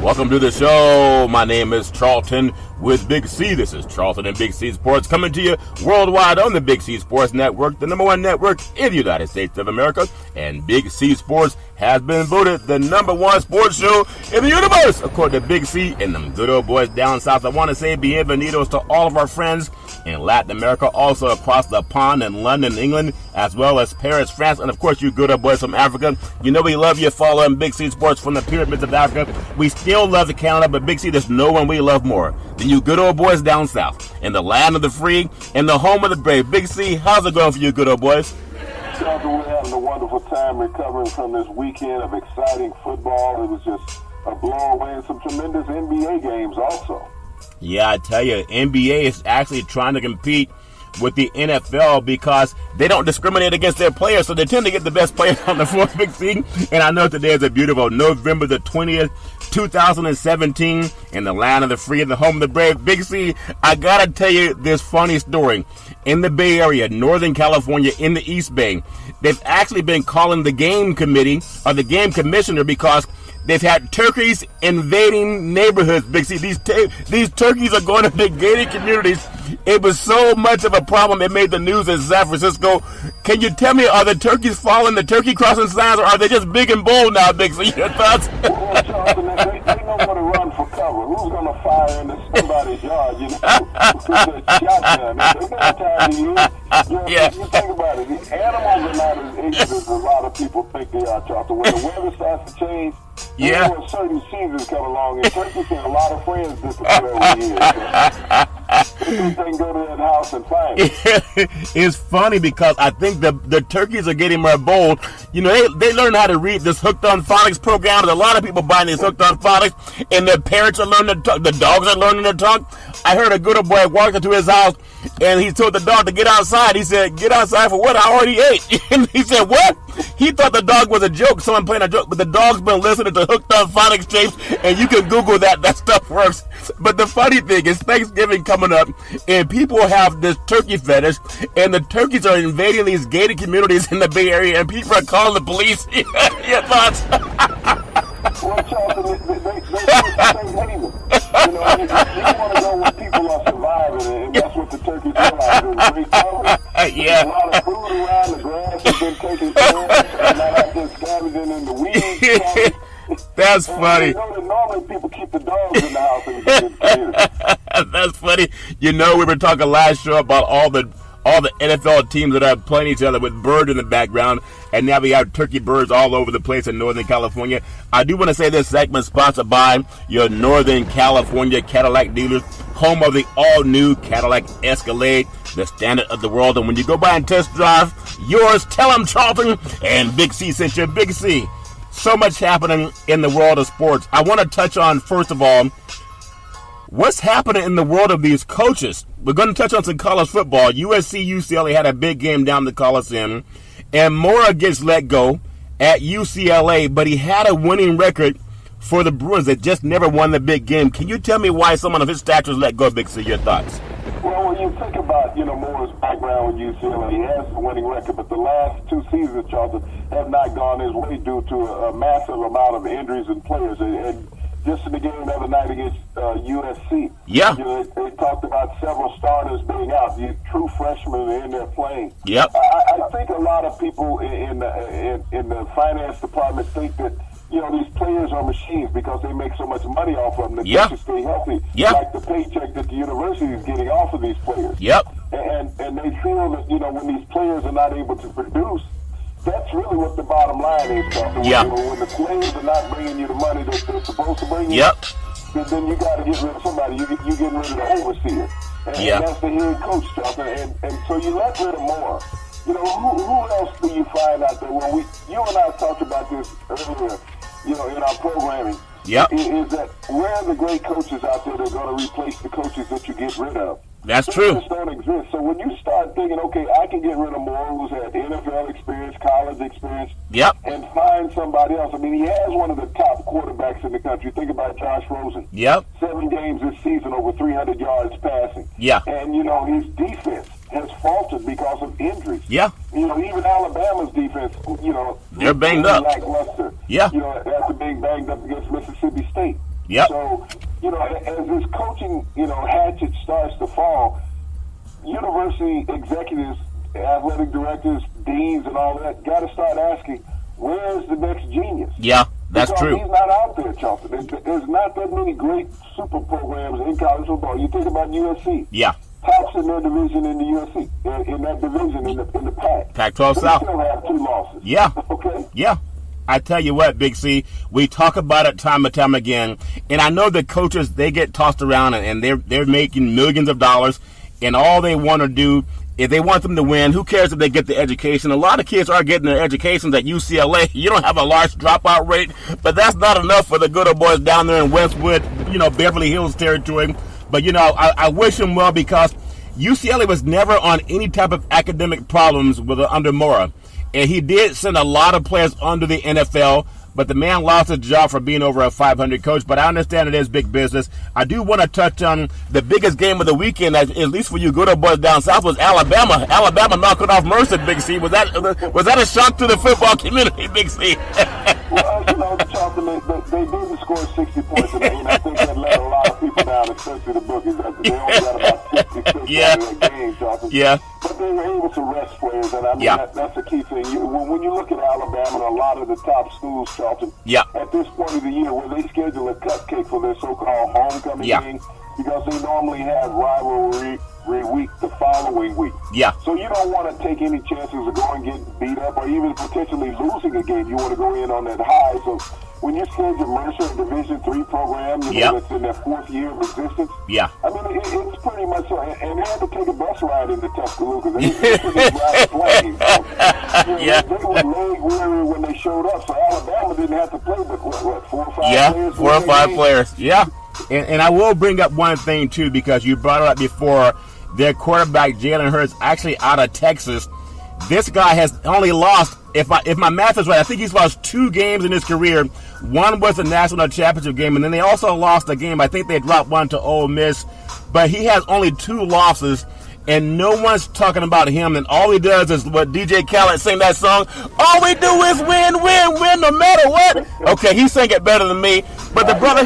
Welcome to the show. My name is Charlton with Big C. This is Charlton and Big C Sports coming to you worldwide on the Big C Sports Network, the number one network in the United States of America. And Big C Sports has been voted the number one sports show in the universe, according to Big C and them good old boys down south. I want to say bienvenidos to all of our friends in Latin America, also across the pond in London, England, as well as Paris, France, and of course you good old boys from Africa. You know we love you following Big C Sports from the pyramids of Africa. We still love to Canada, but Big C, there's no one we love more than you good old boys down south, in the land of the free, and the home of the brave. Big C, how's it going for you good old boys? We're having a wonderful time recovering from this weekend of exciting football. It was just a blow away, and some tremendous NBA games also. Yeah, I tell you, NBA is actually trying to compete with the NFL because they don't discriminate against their players, so they tend to get the best players on the floor, Big C. And I know today is a beautiful November the 20th, 2017, in the land of the free and the home of the brave. Big C, I gotta tell you this funny story. In the Bay Area, Northern California, in the East Bay, they've actually been calling the game committee or the game commissioner because they've had turkeys invading neighborhoods. Big C, these turkeys are going to the gated communities. It was so much of a problem it made the news in San Francisco. Can you tell me, are the turkeys following the turkey crossing signs, or are they just big and bold now, Big C? Your thoughts? Well, Charlton, they know where to run for cover. Who's going to fire into somebody's yard, you know? Because it's shotgun. They know what time to use. Yeah. You think about it. These animals are not as ignorant as a lot of people think they are, Charlton. When the weather starts to change, yeah, when certain seasons come along, and turkeys and a lot of friends disappear every year. They can go to that house and find it. It's funny because I think the turkeys are getting more bold. You know, they learn how to read this Hooked on Phonics program. There's a lot of people buying this Hooked on Phonics, and their parents are learning to talk. The dogs are learning to talk. I heard a good old boy walked into his house, and he told the dog to get outside. He said, "Get outside for what? I already ate." And he said, "What?" He thought the dog was a joke, someone playing a joke, but the dog's been listening to Hooked on Phonics tapes, and you can Google that. That stuff works. But the funny thing is Thanksgiving coming up, and people have this turkey fetish, and the turkeys are invading these gated communities in the Bay Area, and people are calling the police. Your thoughts? Well, Charlton, they hate it. You know, you want to know when people are surviving, and that's what the turkeys realize. Great cover. Yeah. There's a lot of food around. The grass has been taken care of, and not out there scavenging in the weeds. That's and funny. You know that normally people keep the dogs in the house and the That's funny. You know, we were talking last show about all the NFL teams that are playing each other with birds in the background, and now we have turkey birds all over the place in Northern California. I do want to say this segment sponsored by your Northern California Cadillac dealers, home of the all-new Cadillac Escalade, the standard of the world. And when you go by and test drive yours, tell them Charlton and Big C sent you. Big C, so much happening in the world of sports. I want to touch on, first of all, what's happening in the world of these coaches. We're going to touch on some college football. USC, UCLA had a big game down the Coliseum, and Mora gets let go at UCLA, but he had a winning record for the Bruins that just never won the big game. Can you tell me why someone of his stature is let go, Big C? Your thoughts? Well, when you think about, Moore's background with UCLA, he has a winning record, but the last two seasons, Charlton, have not gone his way due to a massive amount of injuries and players. And just in the game the other night against USC, yeah, they talked about several starters being out. The true freshmen are in there playing. Yep. I think a lot of people in the finance department think that these players are machines because they make so much money off of them that they should stay healthy. Yep. Like the paycheck that the university is getting off of these players. Yep. And they feel that when these players are not able to produce, that's really what the bottom line is. Yeah. When the players are not bringing you the money that they're supposed to bring you, yep, then you got to get rid of somebody. You getting rid of the overseer. And that's the head coach, Justin. And so you let rid of more. Who else do you find out there? Well, you and I talked about this earlier, in our programming. Yep. Is that where are the great coaches out there that are going to replace the coaches that you get rid of? That's true. Just don't exist. So when you start thinking, okay, I can get rid of Moore, who's had NFL experience, college experience, yep, and find somebody else. I mean, he has one of the top quarterbacks in the country. Think about Josh Rosen. Yep. 7 games this season, over 300 yards passing. Yeah. And, his defense has faltered because of injuries. Yeah. Even Alabama's defense, they're banged up. Lackluster. Yeah. After being banged up against Mississippi State. Yep. So, as this coaching, hatchet starts to fall, university executives, athletic directors, deans, and all that got to start asking, where's the next genius? Yeah, that's because true. He's not out there, Charlton. There's not that many great super programs in college football. You think about USC. Yeah. Tops in their division in the USC, in that division in the Pac. Pac-12 They South. still have 2 losses. Yeah. Okay. Yeah. I tell you what, Big C, we talk about it time and time again, and I know the coaches, they get tossed around, and they're making millions of dollars, and all they want to do is they want them to win. Who cares if they get the education? A lot of kids are getting their educations at UCLA. You don't have a large dropout rate, but that's not enough for the good old boys down there in Westwood, Beverly Hills territory. But, I wish them well, because UCLA was never on any type of academic problems under Mora. And he did send a lot of players under the NFL, but the man lost his job for being over a 500 coach. But I understand it is big business. I do want to touch on the biggest game of the weekend, at least for you good old boys down south, was Alabama. Alabama knocking off Mercer, Big C. Was that a shock to the football community, Big C? Well, Charlton, they didn't score 60 points, and I think that let a lot of people down, especially the bookies. They only got about 66 out of that game, Charlton. Yeah. But they were able to rest players, and I mean, that's a key thing. When you look at Alabama and a lot of the top schools, Charlton, at this point of the year, where they schedule a cupcake for their so-called homecoming game, because they normally have rivalry week the following week. Yeah. So you don't want to take any chances of going getting beat up or even potentially losing a game. You want to go in on that high. So when you schedule Mercer, a Division III program, that's in their 4th year of existence. Yeah. I mean, it's pretty much so. And they had to take a bus ride into Tuscaloosa. They couldn't ride planes. They were leg weary when they showed up. So Alabama didn't have to play but, 4 or 5 players? 4 or 5 players. Yeah. And I will bring up one thing, too, because you brought it up before. Their quarterback, Jalen Hurts, actually out of Texas. This guy has only lost, if my math is right, I think he's lost 2 games in his career. One was the national championship game, and then they also lost a game. I think they dropped one to Ole Miss. But he has only 2 losses, and no one's talking about him. And all he does is what DJ Khaled sang that song, all we do is win, win, win, no matter what. Okay, he sang it better than me. But the brother,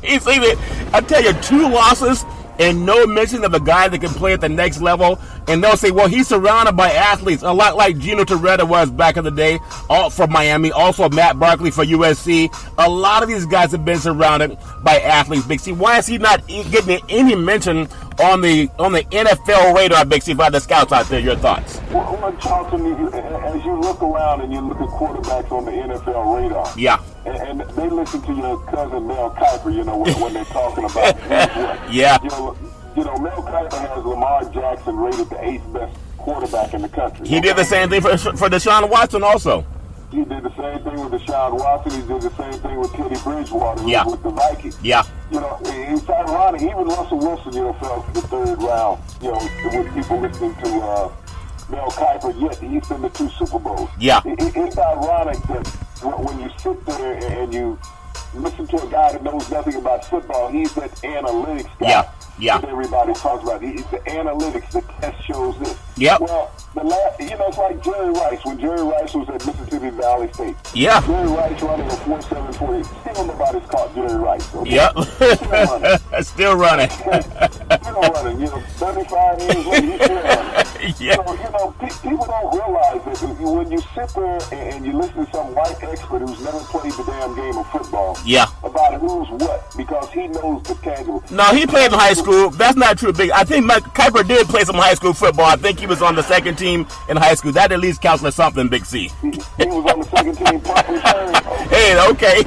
he sang it. I tell you, 2 losses and no mention of a guy that can play at the next level. And they'll say, well, he's surrounded by athletes, a lot like Gino Torretta was back in the day, all from Miami, also Matt Barkley for USC. A lot of these guys have been surrounded by athletes, Big C. Why is he not getting any mention on the NFL radar, Big C, by the scouts out there? Your thoughts? Well, Charlton, as you look around and you look at quarterbacks on the NFL radar, and they listen to your cousin Mel Kiper, when they're talking about Mel Kiper has Lamar Jackson rated the 8th best quarterback in the country. He did the same thing for Deshaun Watson also. He did the same thing with Deshaun Watson. He did the same thing with Teddy Bridgewater with the Vikings. Yeah. It's ironic. Even Russell Wilson, fell to the 3rd round, with people listening to Mel Kiper, yet he's been to 2 Super Bowls. Yeah. It's ironic that when you sit there and you listen to a guy that knows nothing about football, he's that analytics guy. That everybody talks about. It's the analytics. The test shows this. Well, it's like Jerry Rice. When Jerry Rice was at Mississippi Valley State. Jerry Rice running a 4.7 40. Still nobody's caught Jerry Rice. Okay? Still running. Still running. 35 years later, he's still running. So, people don't realize that when you sit there and you listen to some white expert who's never played the damn game of football. About who's what, because he knows the tangible. No, he played in high school. That's not true, Big. I think Kiper did play some high school football. I think he was on the 2nd team in high school. That at least counts for something, Big C. He was on the 2nd team punt return. Okay.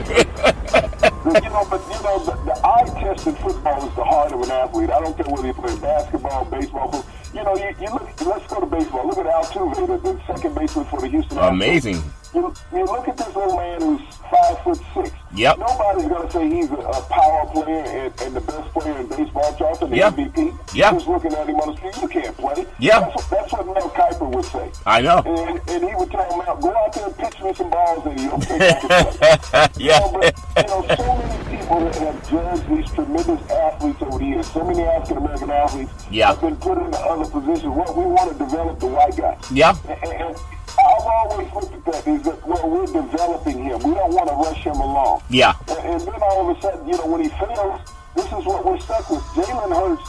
The eye test in football is the heart of an athlete. I don't care whether you play basketball, baseball. You look. Let's go to baseball. Look at Altuve, the second baseman for the Houston Astros. Amazing. You look at this little man who's 5'6". Yep. Nobody's going to say he's a power player and the best player in baseball, Charlton, the MVP. Who's looking at him on the street? You can't play. That's what Mel Kiper would say. I know. And he would tell Mel, go out there and pitch me some balls and you'll think I can play. But so many people that have judged these tremendous athletes over the years, so many African-American athletes have been put into other positions. Well, we want to develop the white guy. And I always looked at that is that, well, we're developing him. We don't want to rush him along. Yeah. And then all of a sudden, when he fails, this is what we're stuck with. Jalen Hurts,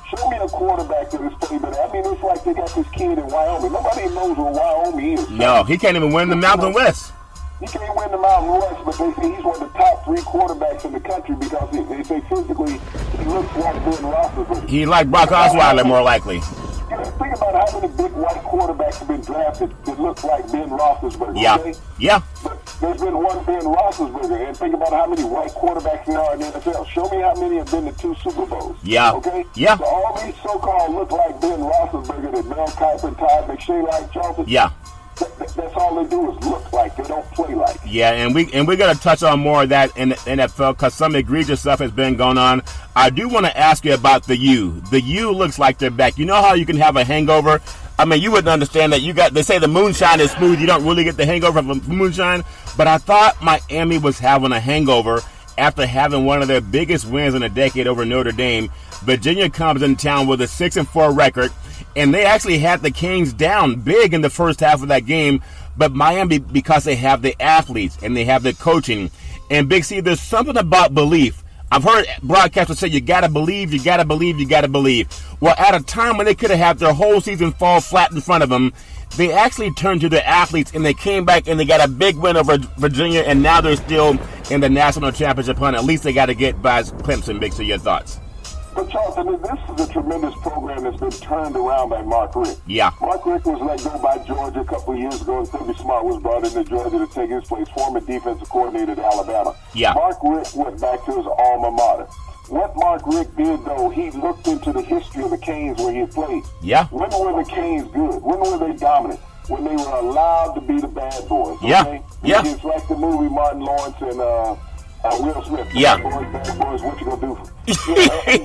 show me a quarterback that is playing better. I mean, it's like they got this kid in Wyoming. Nobody knows where Wyoming is. No, he can't even win the Mountain West. He can't win the Mountain West, but they say he's one of the top 3 quarterbacks in the country because they say physically he looks like Ben Roethlisberger. He like Brock Osweiler, more likely. Think about how many big white quarterbacks have been drafted that look like Ben Roethlisberger. Yeah, okay? yeah. But there's been one Ben Roethlisberger, and think about how many white quarterbacks there are in the NFL. Show me how many have been to 2 Super Bowls. Yeah. Okay? Yeah. So all these so-called look like Ben Roethlisberger that Mel Kiper and Todd McShay like Charlton. Yeah. That's all they do is look like. They don't play like. Yeah, and we're gonna touch on more of that in the NFL because some egregious stuff has been going on. I do want to ask you about the U. The U looks like they're back. You know how you can have a hangover? I mean, you wouldn't understand that. They say the moonshine is smooth. You don't really get the hangover from moonshine. But I thought Miami was having a hangover after having one of their biggest wins in a decade over Notre Dame. Virginia comes in town with a 6-4 record. And they actually had the Kings down big in the first half of that game. But Miami, because they have the athletes and they have the coaching. And Big C, there's something about belief. I've heard broadcasters say, you got to believe, you got to believe, you got to believe. Well, at a time when they could have had their whole season fall flat in front of them, they actually turned to their athletes and they came back and they got a big win over Virginia. And now they're still in the national championship hunt. At least they got to get by Clemson. Big C, your thoughts? But Charlton, this is a tremendous program that's been turned around by Mark Richt. Yeah. Mark Richt was let go by Georgia a couple of years ago, and Kirby Smart was brought into Georgia to take his place, former defensive coordinator at Alabama. Yeah. Mark Richt went back to his alma mater. What Mark Richt did, though, he looked into the history of the Canes where he had played. Yeah. When were the Canes good? When were they dominant? When they were allowed to be the bad boys. Okay? Yeah. Yeah. It's like the movie Martin Lawrence and Will Smith. Yeah. Bad boys, what you gonna do?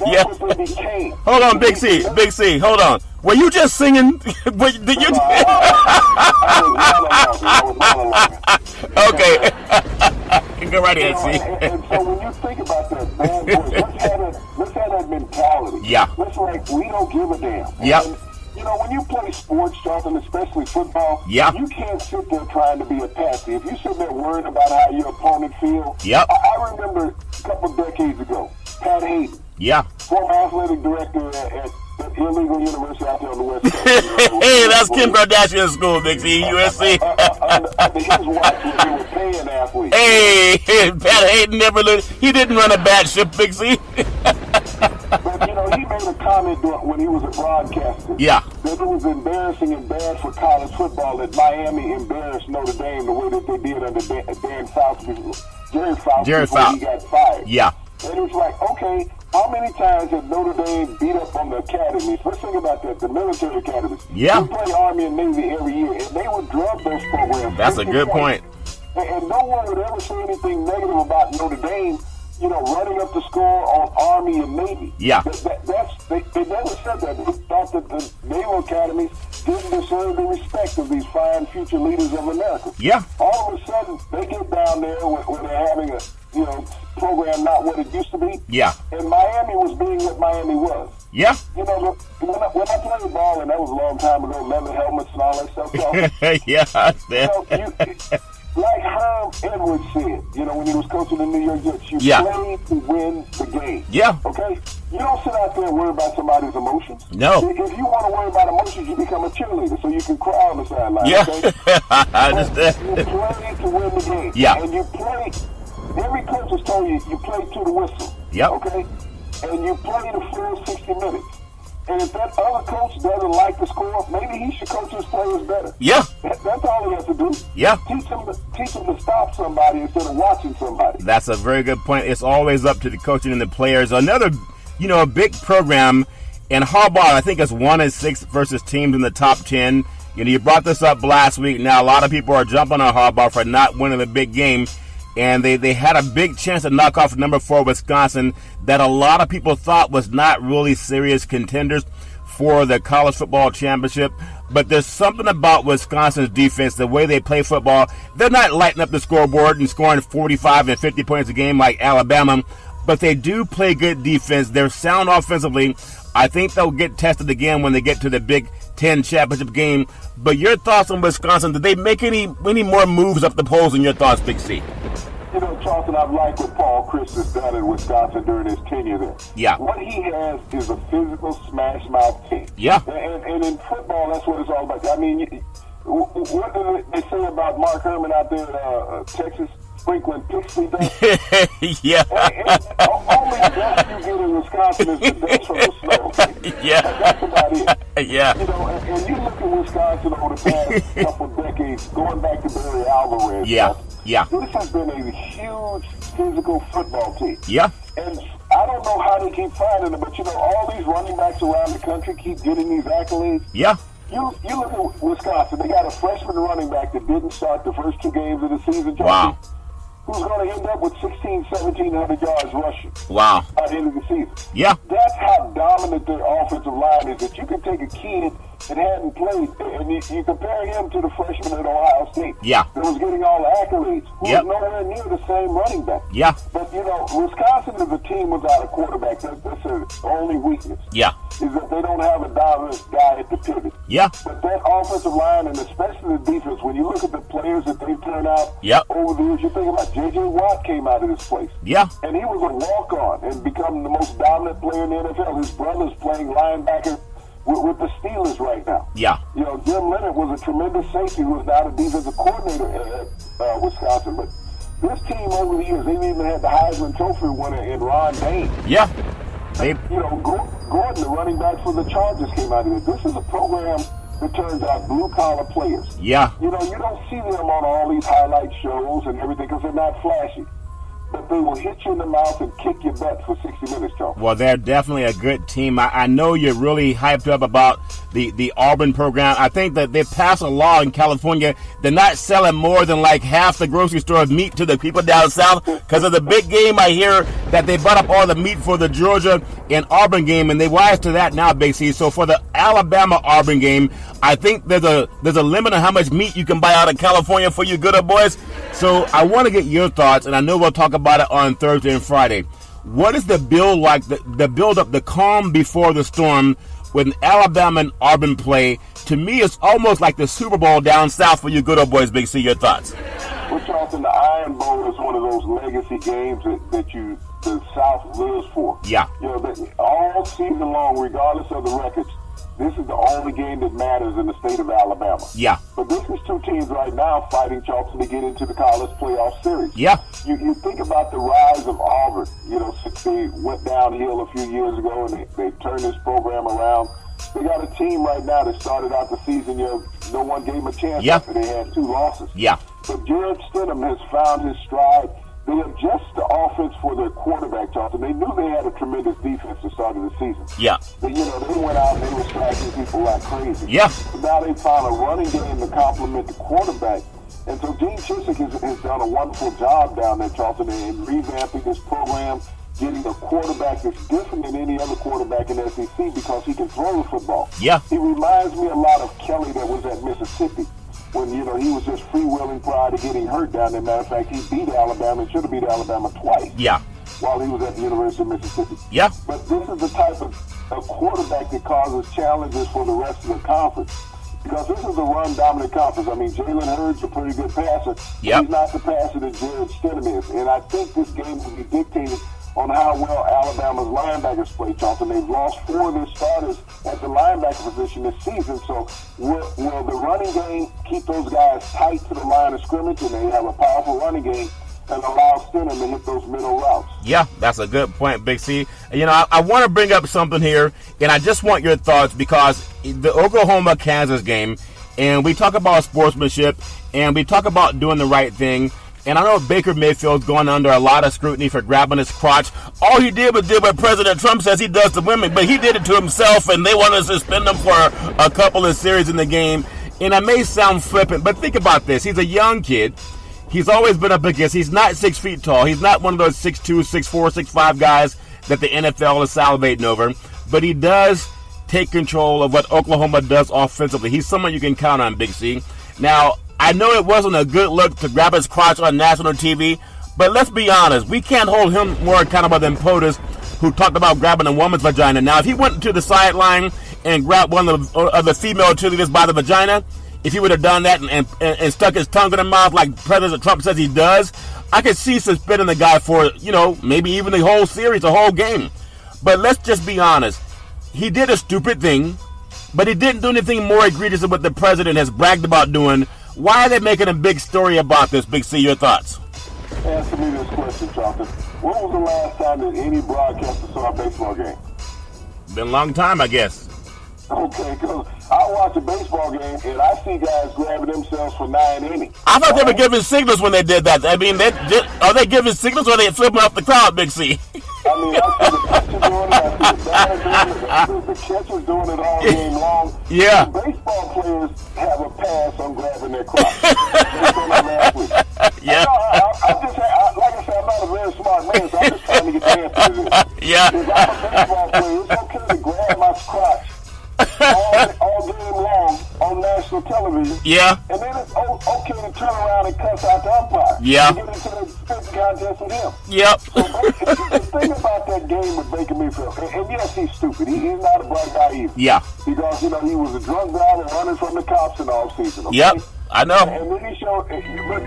Yeah. What they became. Hold on, Big C. Big C, hold on. Were you just singing? Did you? I was monologuing. Okay. Go right ahead, C. And so when you think about that, bad boys, let's have that mentality. Yeah. Let's like, we don't give a damn. Yep. And, when you play sports, Jonathan, especially football, yeah, you can't sit there trying to be a patsy. If you sit there worried about how your opponent feels, yep. I remember a couple of decades ago, Pat Hayden, yeah, former athletic director at the illegal university out there on the West Coast. Hey, that's Kim Kardashian's school, Big C, USC. Under his watch, they were paying athletes. Hey, Pat Hayden never he didn't run a bad ship, Big C. But, he made a comment when he was a broadcaster. Yeah. That it was embarrassing and bad for college football that Miami embarrassed Notre Dame the way that they did under Dan Fauci, Jerry Fauci, he got fired. Yeah. And it was like, okay, how many times have Notre Dame beat up on the academies? Let's think about that, the military academies. Yeah. We play Army and Navy every year, and they would drug those programs. That's a good point. And no one would ever say anything negative about Notre Dame, running up the score on Army and Navy. Yeah. They never said that. They thought that the Naval Academies didn't deserve the respect of these fine future leaders of America. Yeah. All of a sudden, they get down there when they're having a, program not what it used to be. Yeah. And Miami was being what Miami was. Yeah. When I played ball, and that was a long time ago, leather helmets and all that stuff. Yeah. Like Herm Edwards said, when he was coaching the New York Jets, you play to win the game. Yeah. Okay? You don't sit out there and worry about somebody's emotions. No. If you want to worry about emotions, you become a cheerleader so you can cry on the sideline. Yeah. Okay? I understand. You play to win the game. Yeah. And you play, every coach has told you, you play to the whistle. Yep. Okay? And you play the full 60 minutes. And if that other coach doesn't like the score, maybe he should coach his players better. Yeah. That's all he has to do. Yeah. Teach him to stop somebody instead of watching somebody. That's a very good point. It's always up to the coaching and the players. Another, a big program, and Harbaugh, I think, is 1-6 versus teams in the top 10. You brought this up last week. Now, a lot of people are jumping on Harbaugh for not winning the big game. And they had a big chance to knock off number 4 Wisconsin that a lot of people thought was not really serious contenders for the college football championship. But there's something about Wisconsin's defense, the way they play football. They're not lighting up the scoreboard and scoring 45 and 50 points a game like Alabama, but they do play good defense. They're sound offensively. I think they'll get tested again when they get to the Big Ten championship game. But your thoughts on Wisconsin? Did they make any more moves up the polls? And your thoughts, Big C? You know, Charlton, I've liked what Paul Chryst has done in Wisconsin during his tenure there. Yeah. What he has is a physical smash mouth team. Yeah. And in football, that's what it's all about. I mean, what do they say about Mark Herman out there in Texas? Sprinkling pixie dust. Yeah. And only dust you get in Wisconsin is the dust from the snow. Yeah. That's about it. Yeah. You know, and you look at Wisconsin over the past couple of decades, going back to Barry Alvarez. Yeah. Yeah. This has been a huge physical football team. Yeah. And I don't know how they keep finding them, but you know, all these running backs around the country keep getting these accolades. Yeah. You look at Wisconsin, they got a freshman running back that didn't start the first 2 games of the season. Wow. Who's going to end up with 1,700 yards rushing. Wow. At the end of the season. Yeah. That's how dominant their offensive line is, that you can take a kid that hadn't played and you compare him to the freshman at Ohio State. Yeah. That was getting all the accolades. Who's Yep. nowhere near the same running back. Yeah. But, you know, Wisconsin is a team without a quarterback. That's their only weakness. Yeah. Is that they don't have a dominant guy at the pivot. Yeah. But that offensive line, and especially the defense, when you look at the players that they've turned out Yep. over the years, you think about J.J. Watt came out of this place. Yeah. And he was a walk-on and become the most dominant player in the NFL. His brother's playing linebacker with the Steelers right now. Yeah. You know, Jim Leonard was a tremendous safety who is now the defensive coordinator at Wisconsin. But this team over the years, they've even had the Heisman Trophy winner in Ron Dane. Yeah. You know, Gordon, the running back for the Chargers, came out of it. This is a program that turns out blue-collar players. Yeah. You know, you don't see them on all these highlight shows and everything because they're not flashy. But they will hit you in the mouth and kick your butt for 60 minutes, Charles. Well, they're definitely a good team. I know you're really hyped up about the Auburn program. I think that they passed a law in California. They're not selling more than like half the grocery store's meat to the people down south. Because of the big game, I hear that they bought up all the meat for the Georgia and Auburn game, and they wise to that now, Big C. So for the Alabama-Auburn game, I think there's a limit on how much meat you can buy out of California for you good old boys. So I want to get your thoughts, and I know we'll talk about it on Thursday and Friday. What is the build like, the build up, the calm before the storm when Alabama and Auburn play? To me, it's almost like the Super Bowl down south for you good old boys, Big C. Your thoughts? Well, Charlton, the Iron Bowl is one of those legacy games that the South lives for. Yeah. You know, that all season long, regardless of the records, this is the only game that matters in the state of Alabama. Yeah. But this is 2 teams right now fighting, Charlton, to get into the college playoff series. Yeah. You think about the rise of Auburn, you know, since they went downhill a few years ago and they turned this program around. They got a team right now that started out the season, you know, no one gave them a chance after they had 2 losses. Yeah. But Jared Stidham has found his stride. They adjust the offense for their quarterback, Charlton. They knew they had a tremendous defense to start of the season. Yeah. But, you know, they went out and they were striking people like crazy. Yeah. But now they found a running game to complement the quarterback. And so Gene Chizik has done a wonderful job down there, Charlton, in revamping this program, getting a quarterback that's different than any other quarterback in the SEC because he can throw the football. Yeah. He reminds me a lot of Kelly that was at Mississippi when, you know, he was just freewheeling prior to getting hurt down there. Matter of fact, he beat Alabama and should have beat Alabama twice. Yeah. While he was at the University of Mississippi. Yeah. But this is the type of a quarterback that causes challenges for the rest of the conference. Because this is a run-dominant conference. I mean, Jalen Hurts a pretty good passer. Yep. He's not the passer that Jared Stidham is. And I think this game will be dictated on how well Alabama's linebackers play, Charlton. They've lost 4 of their starters at the linebacker position this season. So will the running game keep those guys tight to the line of scrimmage, and they have a powerful running game and allow Stidham to hit those middle routes? Yeah, that's a good point, Big C. You know, I want to bring up something here, and I just want your thoughts because the Oklahoma-Kansas game, and we talk about sportsmanship, and we talk about doing the right thing. And I know Baker Mayfield's going under a lot of scrutiny for grabbing his crotch. All he did was what President Trump says he does to women, but he did it to himself, and they want to suspend him for a couple of series in the game. And I may sound flippant, but think about this. He's a young kid. He's always been up against. He's not 6 feet tall. He's not one of those 6'2", 6'4", 6'5" guys that the NFL is salivating over. But he does take control of what Oklahoma does offensively. He's someone you can count on, Big C. Now, I know it wasn't a good look to grab his crotch on national TV, but let's be honest. We can't hold him more accountable than POTUS, who talked about grabbing a woman's vagina. Now, if he went to the sideline and grabbed one of the female cheerleaders by the vagina, if he would have done that and stuck his tongue in her mouth like President Trump says he does, I could see suspending the guy for, maybe even the whole series, the whole game. But let's just be honest. He did a stupid thing, but he didn't do anything more egregious than what the president has bragged about doing. Why are they making a big story about this, Big C? Your thoughts? Answer me this question, Charlton. When was the last time that any broadcaster saw a baseball game? Been a long time, I guess. Okay, because I watch a baseball game and I see guys grabbing themselves for 9 innings. I thought they were giving signals when they did that. I mean, are they giving signals or are they flipping off the crowd, Big C? I mean, I see the pitcher doing it, I see the batter doing it, the catcher's doing it all game long. Yeah. Baseball players have a pass on grabbing their crotch. They say that last week. Yeah. Like I said, I'm not a very smart man, so I'm just trying to get the answer to this. Yeah. If I'm a baseball player, it's okay to grab my crotch all game long on national television. Yeah. And then it's okay to turn around and cuss out the umpire. Yeah. And get into the spitting contest with him. Yep. So the thing about that game with Baker Mayfield, and yes, he's stupid. He's not a bright guy either. Yeah. Because, he was a drunk driver running from the cops in the offseason. Okay? Yep. I know. And then he showed, but,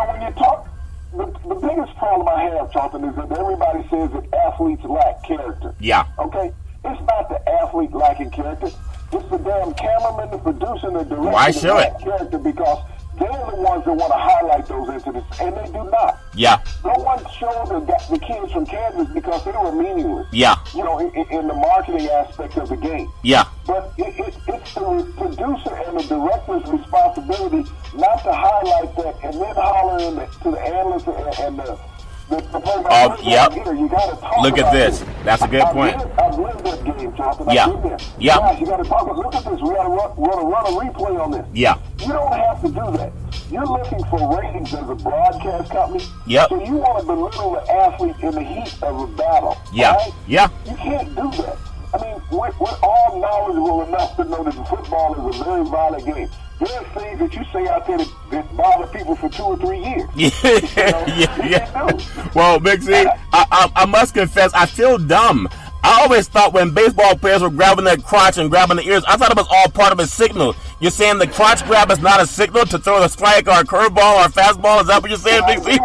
when you talk, the biggest problem I have, Charlton, is that everybody says that athletes lack character. Yeah. Okay? It's not the athlete lacking character. It's the damn cameraman, the producer, and the director Why that should lack character because they're the ones that want to highlight those incidents, and they do not. Yeah. No one showed the kids from Kansas because they were meaningless. Yeah. In the marketing aspect of the game. Yeah. But it's the producer and the director's responsibility not to highlight that and then holler to the analysts and the yep. You gotta talk Look at this. This. That's a good point. I've lived that game, Jonathan. Yeah. I've been there. Yeah. Guys, you gotta talk. Look at this. We gotta run a replay on this. Yeah. You don't have to do that. You're looking for ratings as a broadcast company. Yep. So you want to belittle the athlete in the heat of a battle. Yeah. Right? Yeah. You can't do that. I mean, we're all knowledgeable enough to know that football is a very violent game. There are things that you say out there that bother people for 2 or 3 years. Yeah. Well, Big Z, I must confess, I feel dumb. I always thought when baseball players were grabbing their crotch and grabbing their ears, I thought it was all part of a signal. You're saying the crotch grab is not a signal to throw a strike or a curveball or a fastball? Is that what you're saying, Big Z?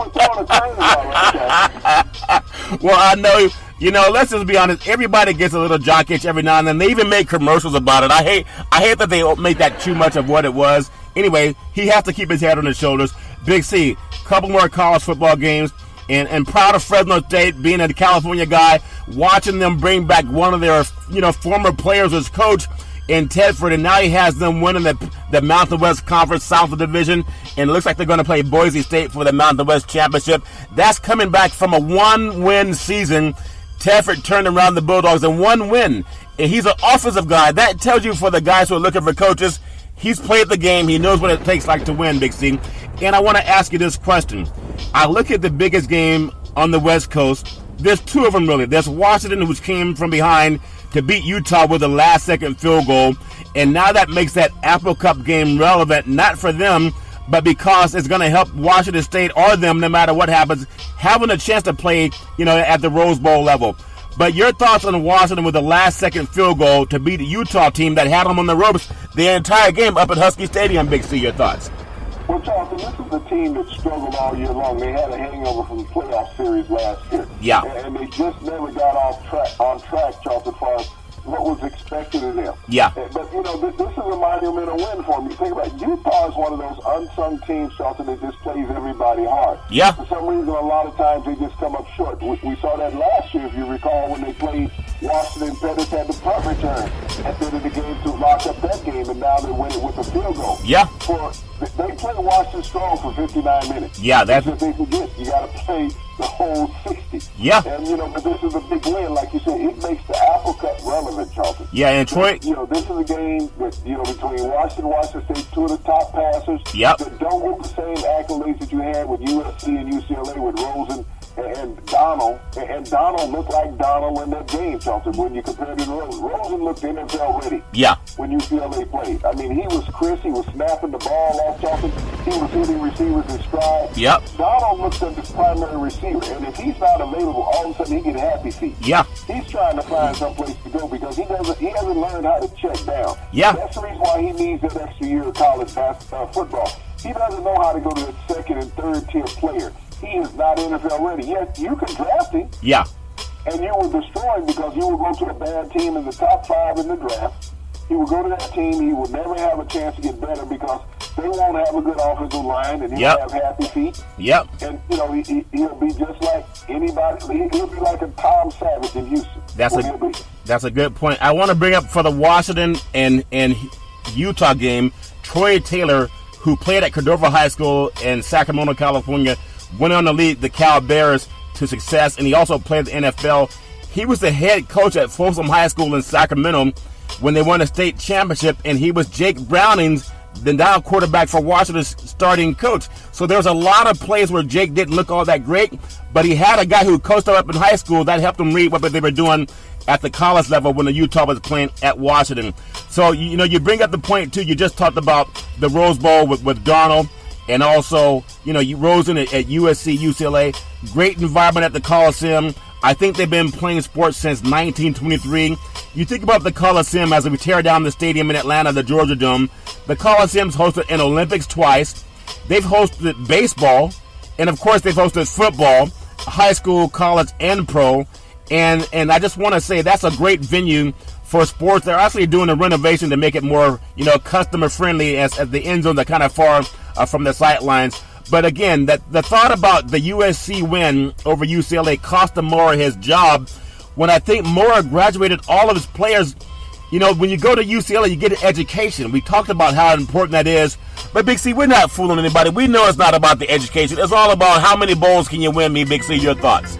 Well, I know. Let's just be honest. Everybody gets a little jock itch every now and then. They even make commercials about it. I hate that they make that too much of what it was. Anyway, he has to keep his head on his shoulders. Big C, couple more college football games. And proud of Fresno State, being a California guy, watching them bring back one of their former players as coach in Tedford, and now he has them winning the Mountain West Conference South Division, and it looks like they're going to play Boise State for the Mountain West Championship. That's coming back from a 1-win season. Tedford turned around the Bulldogs in 1 win, and he's an offensive guy. That tells you for the guys who are looking for coaches, he's played the game. He knows what it takes to win, Big C. And I want to ask you this question. I look at the biggest game on the West Coast. There's 2 of them, really. There's Washington, who came from behind to beat Utah with a last-second field goal. And now that makes that Apple Cup game relevant, not for them, but because it's going to help Washington State or them, no matter what happens, having a chance to play, at the Rose Bowl level. But your thoughts on Washington with the last-second field goal to beat the Utah team that had them on the ropes the entire game up at Husky Stadium, Big C, your thoughts? Well, Charlton, this is a team that struggled all year long. They had a hangover from the playoff series last year. Yeah. And they just never got on track, Charlton, as far as what was expected of them. Yeah. But, this is a monumental win for them. You think about it, Utah is one of those unsung teams, Charlton, that just plays everybody hard. Yeah. For some reason, a lot of times they just come up short. We saw that last year, if you recall, when they played Washington. Pettis had the punt return at the end of the game to lock up that game, and now they win it with a field goal. Yeah. They play Washington strong for 59 minutes. Yeah, that's what they forget. You got to play the whole 60. Yeah. And, but this is a big win. Like you said, it makes the Apple Cup relevant, Charlton. Yeah, and Troy. This is a game that, between Washington State, 2 of the top passers. Yep. That don't get the same accolades that you had with USC and UCLA with Rosen and Donald looked like Donald in that game, Charlton, when you compare to Rosen. Rosen looked NFL ready. Yeah. When UCLA played. I mean, he was crisp. He was snapping the ball off, Charlton. He was hitting receivers in stride. Yep. Donald looks like his primary receiver, and if he's not available, all of a sudden he get happy feet. Yeah. He's trying to find some place to go because he hasn't learned how to check down. Yeah. That's the reason why he needs that extra year of college football. He doesn't know how to go to the second and third tier player. He is not NFL ready. Yes, you can draft him. Yeah. And you will destroy him because you will go to a bad team in the top 5 in the draft. He will go to that team. He will never have a chance to get better because they won't have a good offensive line, and he'll have happy feet. Yep. And, he'll be just like anybody. He'll be like a Tom Savage in Houston. That's a good point. I want to bring up for the Washington and Utah game, Troy Taylor, who played at Cordova High School in Sacramento, California, went on to lead the Cal Bears to success, and he also played the NFL. He was the head coach at Folsom High School in Sacramento when they won a state championship, and he was Jake Browning's, the now quarterback for Washington's starting coach. So there's a lot of plays where Jake didn't look all that great, but he had a guy who coached him up in high school that helped him read what they were doing at the college level when the Utah was playing at Washington. So, you bring up the point, too. You just talked about the Rose Bowl with Darnold, and also, Rosen at USC, UCLA. Great environment at the Coliseum. I think they've been playing sports since 1923. You think about the Coliseum as we tear down the stadium in Atlanta, the Georgia Dome. The Coliseum's hosted an Olympics twice. They've hosted baseball, and of course they've hosted football, high school, college, and pro. And I just want to say that's a great venue for sports. They're actually doing a renovation to make it more, customer friendly as the end zones are kind of far from the sidelines. But again, the thought about the USC win over UCLA cost Mora his job when I think Mora graduated all of his players. When you go to UCLA, you get an education. We talked about how important that is. But Big C, we're not fooling anybody. We know it's not about the education. It's all about how many bowls can you win, me, Big C. Your thoughts?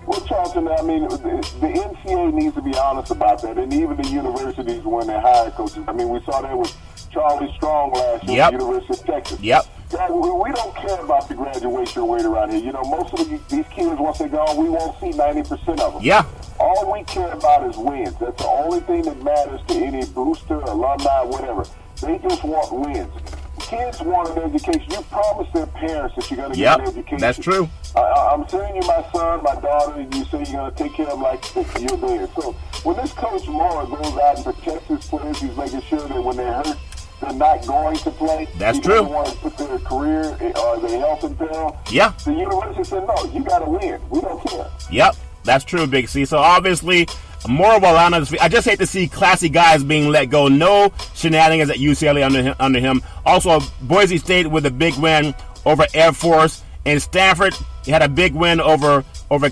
Well, Charlton, the NCAA needs to be honest about that, and even the universities when they hire coaches. We saw that with Charlie Strong last year at the University of Texas. Yep. We don't care about the graduation rate around here. Most of these kids, once they're gone, we won't see 90% of them. Yeah. All we care about is wins. That's the only thing that matters to any booster, alumni, whatever. They just want wins. Kids want an education. You promise their parents that you're going to get an education. That's true. I'm sending you my son, my daughter, and you say you're going to take care of them like you're there. So when this Coach Mora goes out and protects his players, he's making sure that when they're hurt, they're not going to play. That's he true. doesn't want to put their career or their health in peril. Yeah. The university said, no, you got to win. We don't care. Yep. That's true, Big C. So obviously, Mora will allow us. I just hate to see classy guys being let go. No shenanigans at UCLA under him. Also, Boise State with a big win over Air Force, and Stanford had a big win over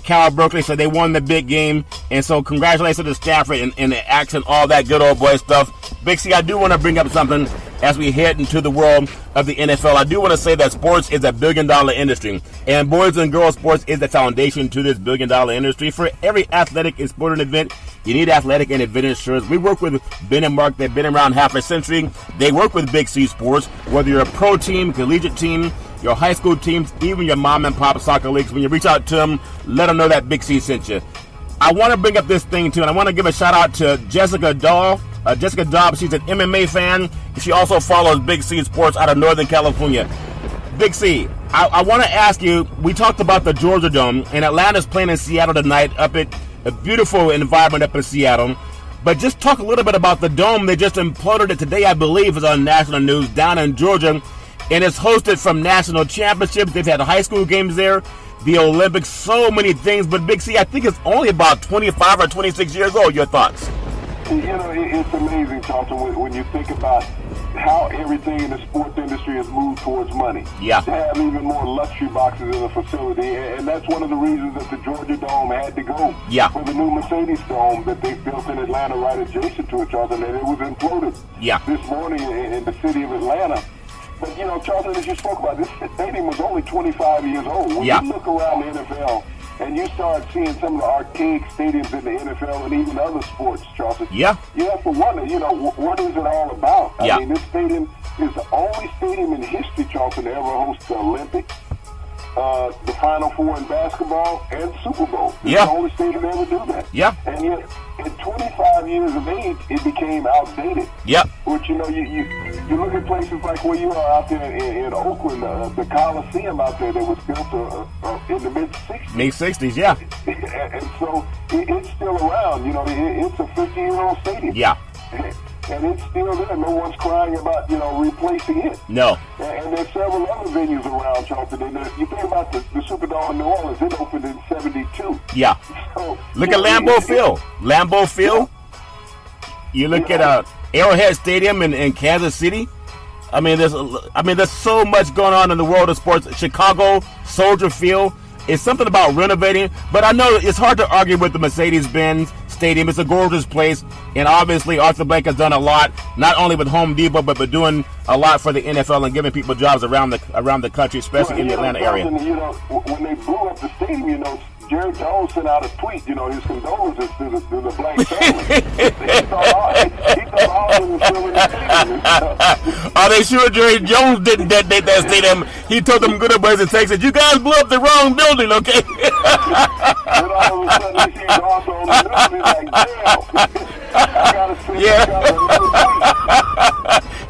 Cal Berkeley, so they won the big game. And so congratulations to Stanford and the action, all that good old boy stuff. Big C, I do want to bring up something as we head into the world of the NFL. I do want to say that sports is a billion-dollar industry, and boys and girls sports is the foundation to this billion-dollar industry. For every athletic and sporting event, you need athletic and event insurance. We work with Ben and Mark. They've been around half a century. They work with Big C Sports, whether you're a pro team, collegiate team, your high school teams, even your mom and pop soccer leagues. When you reach out to them, let them know that Big C sent you. I want to bring up this thing, too, and I want to give a shout-out to Jessica Dahl. Jessica Dobbs, she's an MMA fan. She also follows Big C Sports out of Northern California. Big C, I want to ask you, we talked about the Georgia Dome, and Atlanta's playing in Seattle tonight, up at a beautiful environment up in Seattle. But just talk a little bit about the Dome. They just imploded it today, I believe, is on national news down in Georgia. And it's hosted from national championships. They've had high school games there, the Olympics, so many things. But Big C, I think it's only about 25 or 26 years old. Your thoughts? It's amazing, Charlton, when you think about how everything in the sports industry has moved towards money. Yeah. To have even more luxury boxes in the facility, and that's one of the reasons that the Georgia Dome had to go. Yeah. For the new Mercedes Dome that they built in Atlanta right adjacent to it, Charlton, and it was imploded this morning in the city of Atlanta. But, Charlton, as you spoke about, this stadium was only 25 years old. When you look around the NFL, and you start seeing some of the archaic stadiums in the NFL and even other sports, Charlton. Yeah. You have to wonder, what is it all about? I mean, this stadium is the only stadium in history, Charlton, to ever host the Olympics, the Final Four in basketball and Super Bowl. It's Yeah. the only state to ever do that. Yeah. And yet, at 25 years of age, it became outdated. Yep. Which, you look at places like where you are out there in Oakland, the Coliseum out there that was built in the mid-60s. Mid-60s, yeah. And so it's still around. It's a 50-year-old stadium. Yeah. And it's still there. No one's crying about, replacing it. No. And there's several other venues around Charleston. And you think about the Superdome in New Orleans, it opened in 72. Yeah. So, Look at Lambeau Field. Lambeau Field. You look at Arrowhead Stadium in Kansas City. There's so much going on in the world of sports. Chicago, Soldier Field. It's something about renovating, but I know it's hard to argue with the Mercedes-Benz Stadium. It's a gorgeous place, and obviously Arthur Blank has done a lot, not only with Home Depot, but doing a lot for the NFL and giving people jobs around the country, especially in the Atlanta area. When they blew up the stadium, Jerry Jones sent out a tweet, his condolences to the Blank family. he thought all of them was still in the stadium. Are they sure Jerry Jones didn't detonate that stadium? He told them good boys in Texas, you guys blew up the wrong building, okay? Then all of a sudden, he sees also on the news, he's like, damn. I gotta see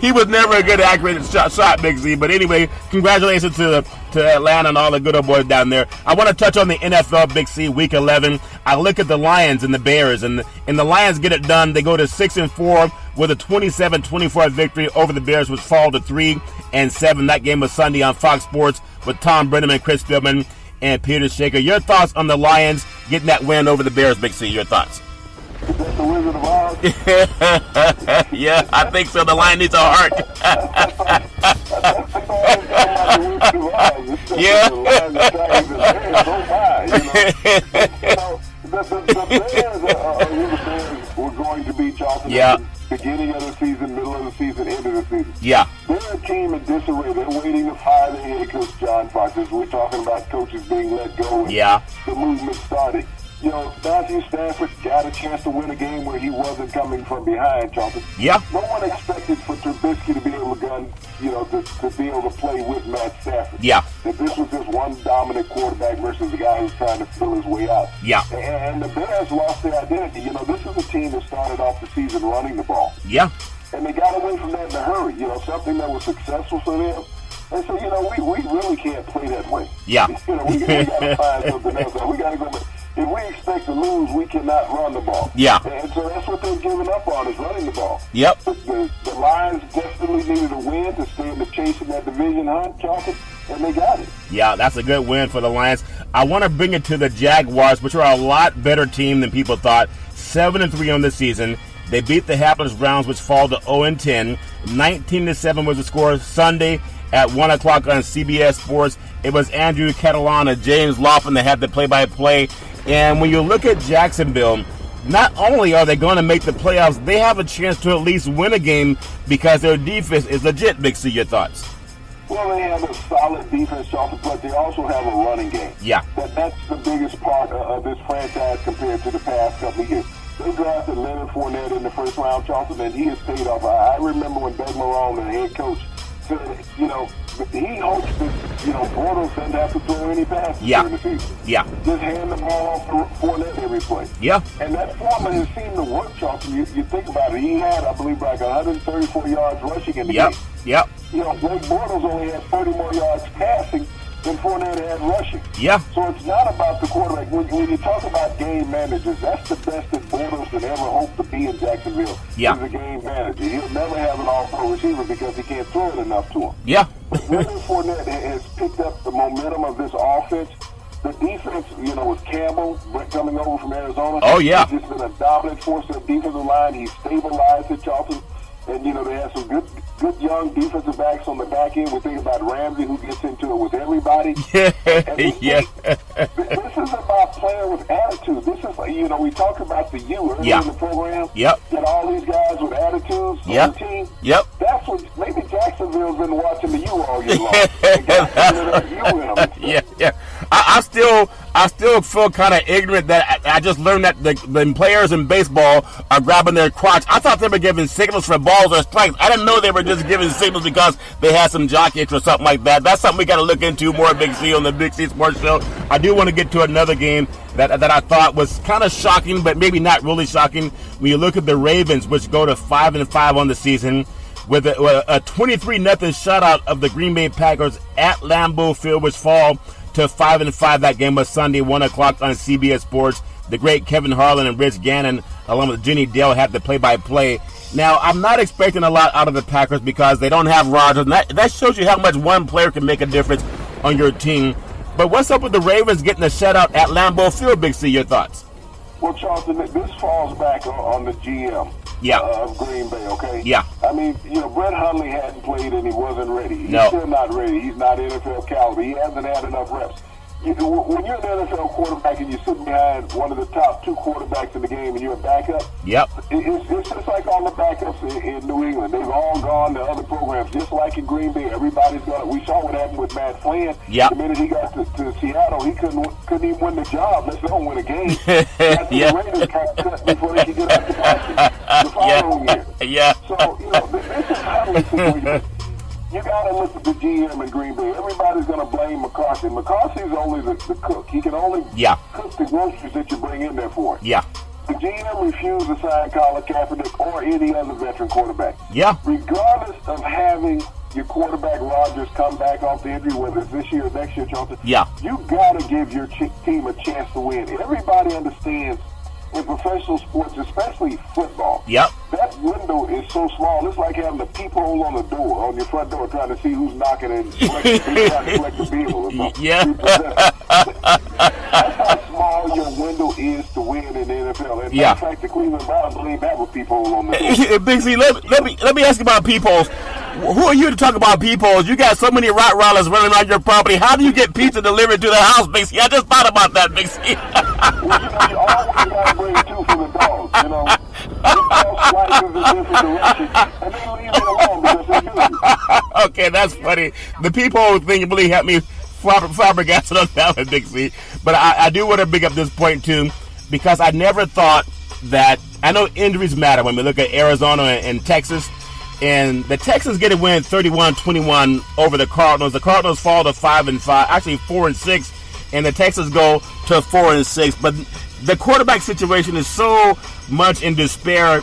He was never a good accurate shot, Big Z. But anyway, congratulations to Atlanta and all the good old boys down there. I want to touch on the NFL, Big C, Week 11. I look at the Lions and the Bears, and the Lions get it done. They go to 6-4 with a 27-24 victory over the Bears, which fall to 3-7. That game was Sunday on Fox Sports with Tom Brenneman, Chris Philbin, and Peter Shaker. Your thoughts on the Lions getting that win over the Bears, Big C? Your thoughts? Is that the Wizard of Oz? Yeah, I think so. The Lion needs a heart. Yeah. The Bears were going to beat Charleston at the beginning of the season, middle of the season, end of the season. Yeah. They're a team in disarray. They're waiting to fire the head coach, John Fox. As we're talking about coaches being let go. And the movement started. Matthew Stafford got a chance to win a game where he wasn't coming from behind, Charleston. Yeah. No one expected for Trubisky to be able to be able to play with Matt Stafford. Yeah. That this was just one dominant quarterback versus a guy who's trying to fill his way out. Yeah. And the Bears lost their identity. This is a team that started off the season running the ball. Yeah. And they got away from that in a hurry. Something that was successful for them. And so, we really can't play that way. Yeah. We got to find something else. We got to go. If we expect to lose, we cannot run the ball. Yeah. And so that's what they're giving up on, is running the ball. Yep. The Lions desperately needed a win to stay in the chase in that division hunt, Charleston, and they got it. Yeah, that's a good win for the Lions. I want to bring it to the Jaguars, which are a lot better team than people thought. 7-3 on the season. They beat the hapless Browns, which fall to 0-10. 19-7 was the score Sunday at 1 o'clock on CBS Sports. It was Andrew Catalan and James Laughlin that had the play-by-play. And when you look at Jacksonville, not only are they going to make the playoffs, they have a chance to at least win a game because their defense is legit. Big C, your thoughts? Well, they have a solid defense, Charleston, but they also have a running game. Yeah. That's the biggest part of this franchise compared to the past couple of years. They drafted Leonard Fournette in the first round, Charleston, and he has paid off. I remember when Doug Marrone, the head coach, said, he hopes that, Bortles doesn't have to throw any passes during the season. Yeah. Just hand the ball off to Fournette every play. Yeah. And that formula has seemed to work, Charleston. You think about it. He had, I believe, like 134 yards rushing in the game. Yep. Blake Bortles only had 30 more yards passing than Fournette had rushing. Yeah. So it's not about the quarterback. When you talk about game managers, that's the best that Bortles could ever hope to be in Jacksonville. Yeah. He's a game manager. He'll never have an all-pro receiver because he can't throw it enough to him. Yeah. Leonard Fournette has picked up the momentum of this offense. The defense, with Campbell coming over from Arizona. Oh, yeah. He's just been a dominant force in the defensive line. He's stabilized it, Charleston. And, they have some good young defensive backs on the back end. We think about Ramsey, who gets into it with everybody. Yeah. This is about playing with attitude. This is, we talked about the U earlier in the program. Yep. Get all these guys with attitudes on the team. Yep. That's what, maybe Jacksonville's been watching the U all year long. They got that U in them. Yeah. I I still feel kind of ignorant that I just learned that the players in baseball are grabbing their crotch. I thought they were giving signals for balls or strikes. I didn't know they were just giving signals because they had some jock itch or something like that. That's something we got to look into more, Big C, on the Big C Sports Show. I do want to get to another game that I thought was kind of shocking, but maybe not really shocking. When you look at the Ravens, which go to 5-5 on the season, with a 23-0 shutout of the Green Bay Packers at Lambeau Field, which fall to 5-5. That game was Sunday, 1 o'clock on CBS Sports. The great Kevin Harlan and Rich Gannon, along with Jenny Dale, had the play-by-play. Now, I'm not expecting a lot out of the Packers because they don't have Rodgers. And that shows you how much one player can make a difference on your team. But what's up with the Ravens getting a shutout at Lambeau Field, Big C? Your thoughts? Well, Charlton, this falls back on the GM of Green Bay, okay? Yeah. I mean, Brett Hundley hadn't played and he wasn't ready. He's still not ready. He's not NFL caliber. He hasn't had enough reps. When you're an NFL quarterback and you're sitting behind one of the top 2 quarterbacks in the game and you're a backup, it's just like all the backups in New England. They've all gone to other programs, just like in Green Bay. Everybody's gone. We saw what happened with Matt Flynn. The minute he got to Seattle, he couldn't even win the job. Let's not win a game. The Raiders got cut before they could get out to Boston the following year. So, this is Hundley's situation. You got to look at the GM in Green Bay. Everybody's going to blame McCarthy. McCarthy's only the cook. He can only cook the groceries that you bring in there for him. The GM refused to sign Colin Kaepernick or any other veteran quarterback. Regardless of having your quarterback Rodgers come back off the injury, whether it's this year or next year, Jonathan, you got to give your team a chance to win. Everybody understands in professional sports, especially football, that window is so small. It's like having a peephole on the door, on your front door, trying to see who's knocking and trying to collect the bill or something. That's how small your window is to win in the NFL. And in fact, the Cleveland Browns don't even have a peephole on the door. Big C, let me ask you about peepholes. Who are you to talk about peepholes? You got so many Rottweilers running around your property. How do you get pizza delivered to the house, Big C? I just thought about that, Big C. Well, you always got to bring 2 for the dogs, The dog slices in different directions, and they leave it alone because they do. Okay, that's funny. The peephole thing really helped me flabbergasted on that one, Big C. But I do want to bring up this point, too, because I never thought that, I know injuries matter when we look at Arizona and Texas. And the Texans get a win 31-21 over the Cardinals. The Cardinals fall to 5-5, actually 4-6, and the Texans go to 4-6. But the quarterback situation is so much in despair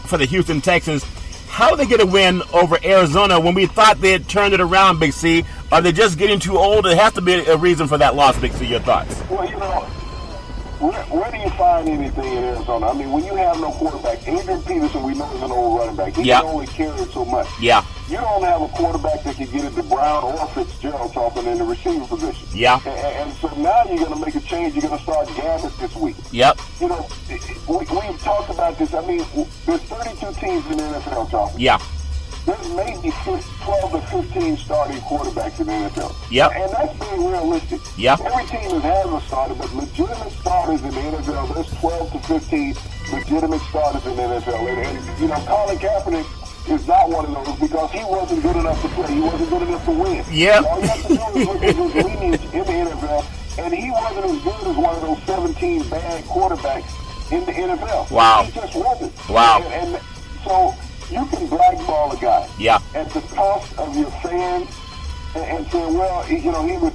for the Houston Texans. How do they get a win over Arizona when we thought they had turned it around, Big C? Are they just getting too old? There has to be a reason for that loss, Big C. Your thoughts? Well, where do you find anything in Arizona? I mean, when you have no quarterback, Adrian Peterson, we know is an old running back. He can only carry it so much. You don't have a quarterback that can get it to Brown or Fitzgerald talking in the receiver position. And so now you're going to make a change. You're going to start Gabbert this week. We've talked about this. I mean, there's 32 teams in the NFL talking. There's maybe 12 to 15 starting quarterbacks in the NFL. And that's being realistic. Every team has a starter, but legitimate starters in the NFL, there's 12 to 15 legitimate starters in the NFL. And Colin Kaepernick is not one of those because he wasn't good enough to play. He wasn't good enough to win. All you have to do is look at his lineage in the NFL, and he wasn't as good as one of those 17 bad quarterbacks in the NFL. He just wasn't. And so you can blackball a guy at the cost of your fans and say, well, he would,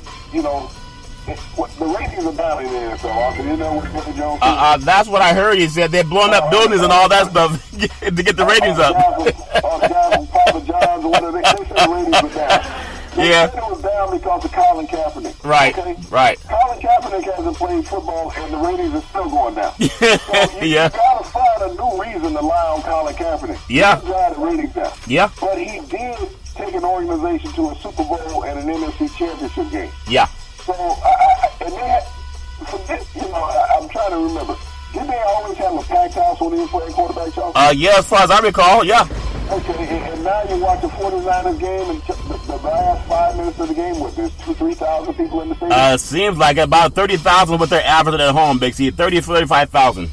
the ratings are down in the NFL. You know what Billy Jones said? That's what I heard. He said they're blowing up buildings and all that stuff to get the ratings up. Guys from Papa John's or whatever, they said the ratings were down. They said it was down because of Colin Kaepernick. Right. Colin Kaepernick hasn't played football, and the ratings are still going down. So you got to find a new reason to lie on Colin Kaepernick. To drive the ratings down. But he did take an organization to a Super Bowl and an NFC Championship game. So, I'm trying to remember. Didn't they always have a packed house when he was playing quarterback, Charles? As far as I recall, Okay, and now you watch the 49ers game, and the last 5 minutes of the game, there's 2,000-3,000 people in the stadium? Seems like about 30,000 what they're averaging at home, Big C. 35,000.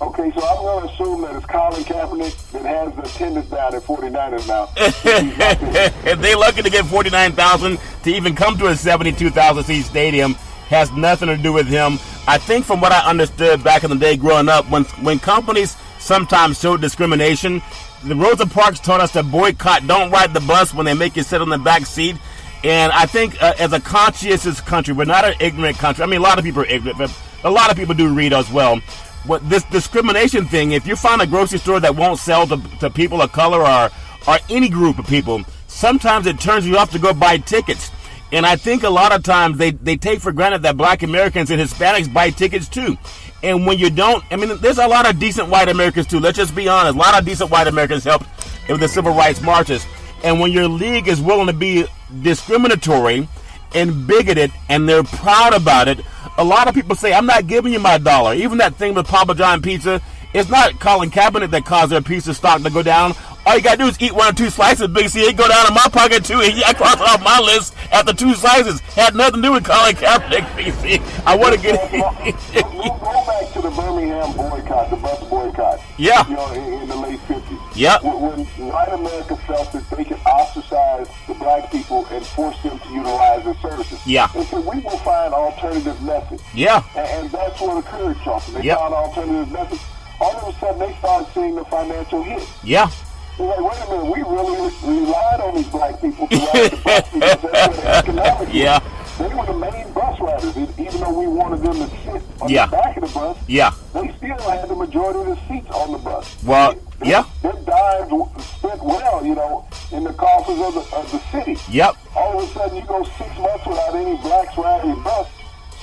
Okay, so I'm going to assume that it's Colin Kaepernick that has the attendance down at 49ers now. If they're lucky to get 49,000 to even come to a 72,000 seat stadium, has nothing to do with him. I think from what I understood back in the day growing up, when companies sometimes show discrimination, the Rosa Parks taught us to boycott, don't ride the bus when they make you sit on the back seat. And I think as a conscientious country, we're not an ignorant country. I mean, a lot of people are ignorant, but a lot of people do read as well. What this discrimination thing, if you find a grocery store that won't sell to people of color or any group of people, sometimes it turns you off to go buy tickets. And I think a lot of times they take for granted that black Americans and Hispanics buy tickets too. And when you don't, I mean, there's a lot of decent white Americans too. Let's just be honest. A lot of decent white Americans helped with the civil rights marches. And when your league is willing to be discriminatory and bigoted and they're proud about it, a lot of people say, I'm not giving you my dollar. Even that thing with Papa John Pizza, it's not Colin Kaepernick that caused their pizza stock to go down. All you got to do is eat 1 or 2 slices, Big C. It go down in my pocket, too. And I crossed off my list after 2 slices. Had nothing to do with Colin Kaepernick, Big C. I want to get it. Go back to the Birmingham boycott, the bus boycott. Yeah. You know, in the late 50s. Yep. When white America felt that they could ostracize the black people and force them to utilize their services. Yeah. They said, we will find alternative methods. Yeah. And that's what occurred, Charleston. They found alternative methods. All of a sudden, they started seeing the financial hit. Yeah. They're like, wait a minute, we really relied on these black people to ride the bus because that's where the economics Yeah. They were the main bus riders. Even though we wanted them to sit on the back of the bus, they still had the majority of the seats on the bus. Well, Their dimes spent well, you know, in the coffers of the city. Yep. All of a sudden, you go 6 months without any blacks riding your bus,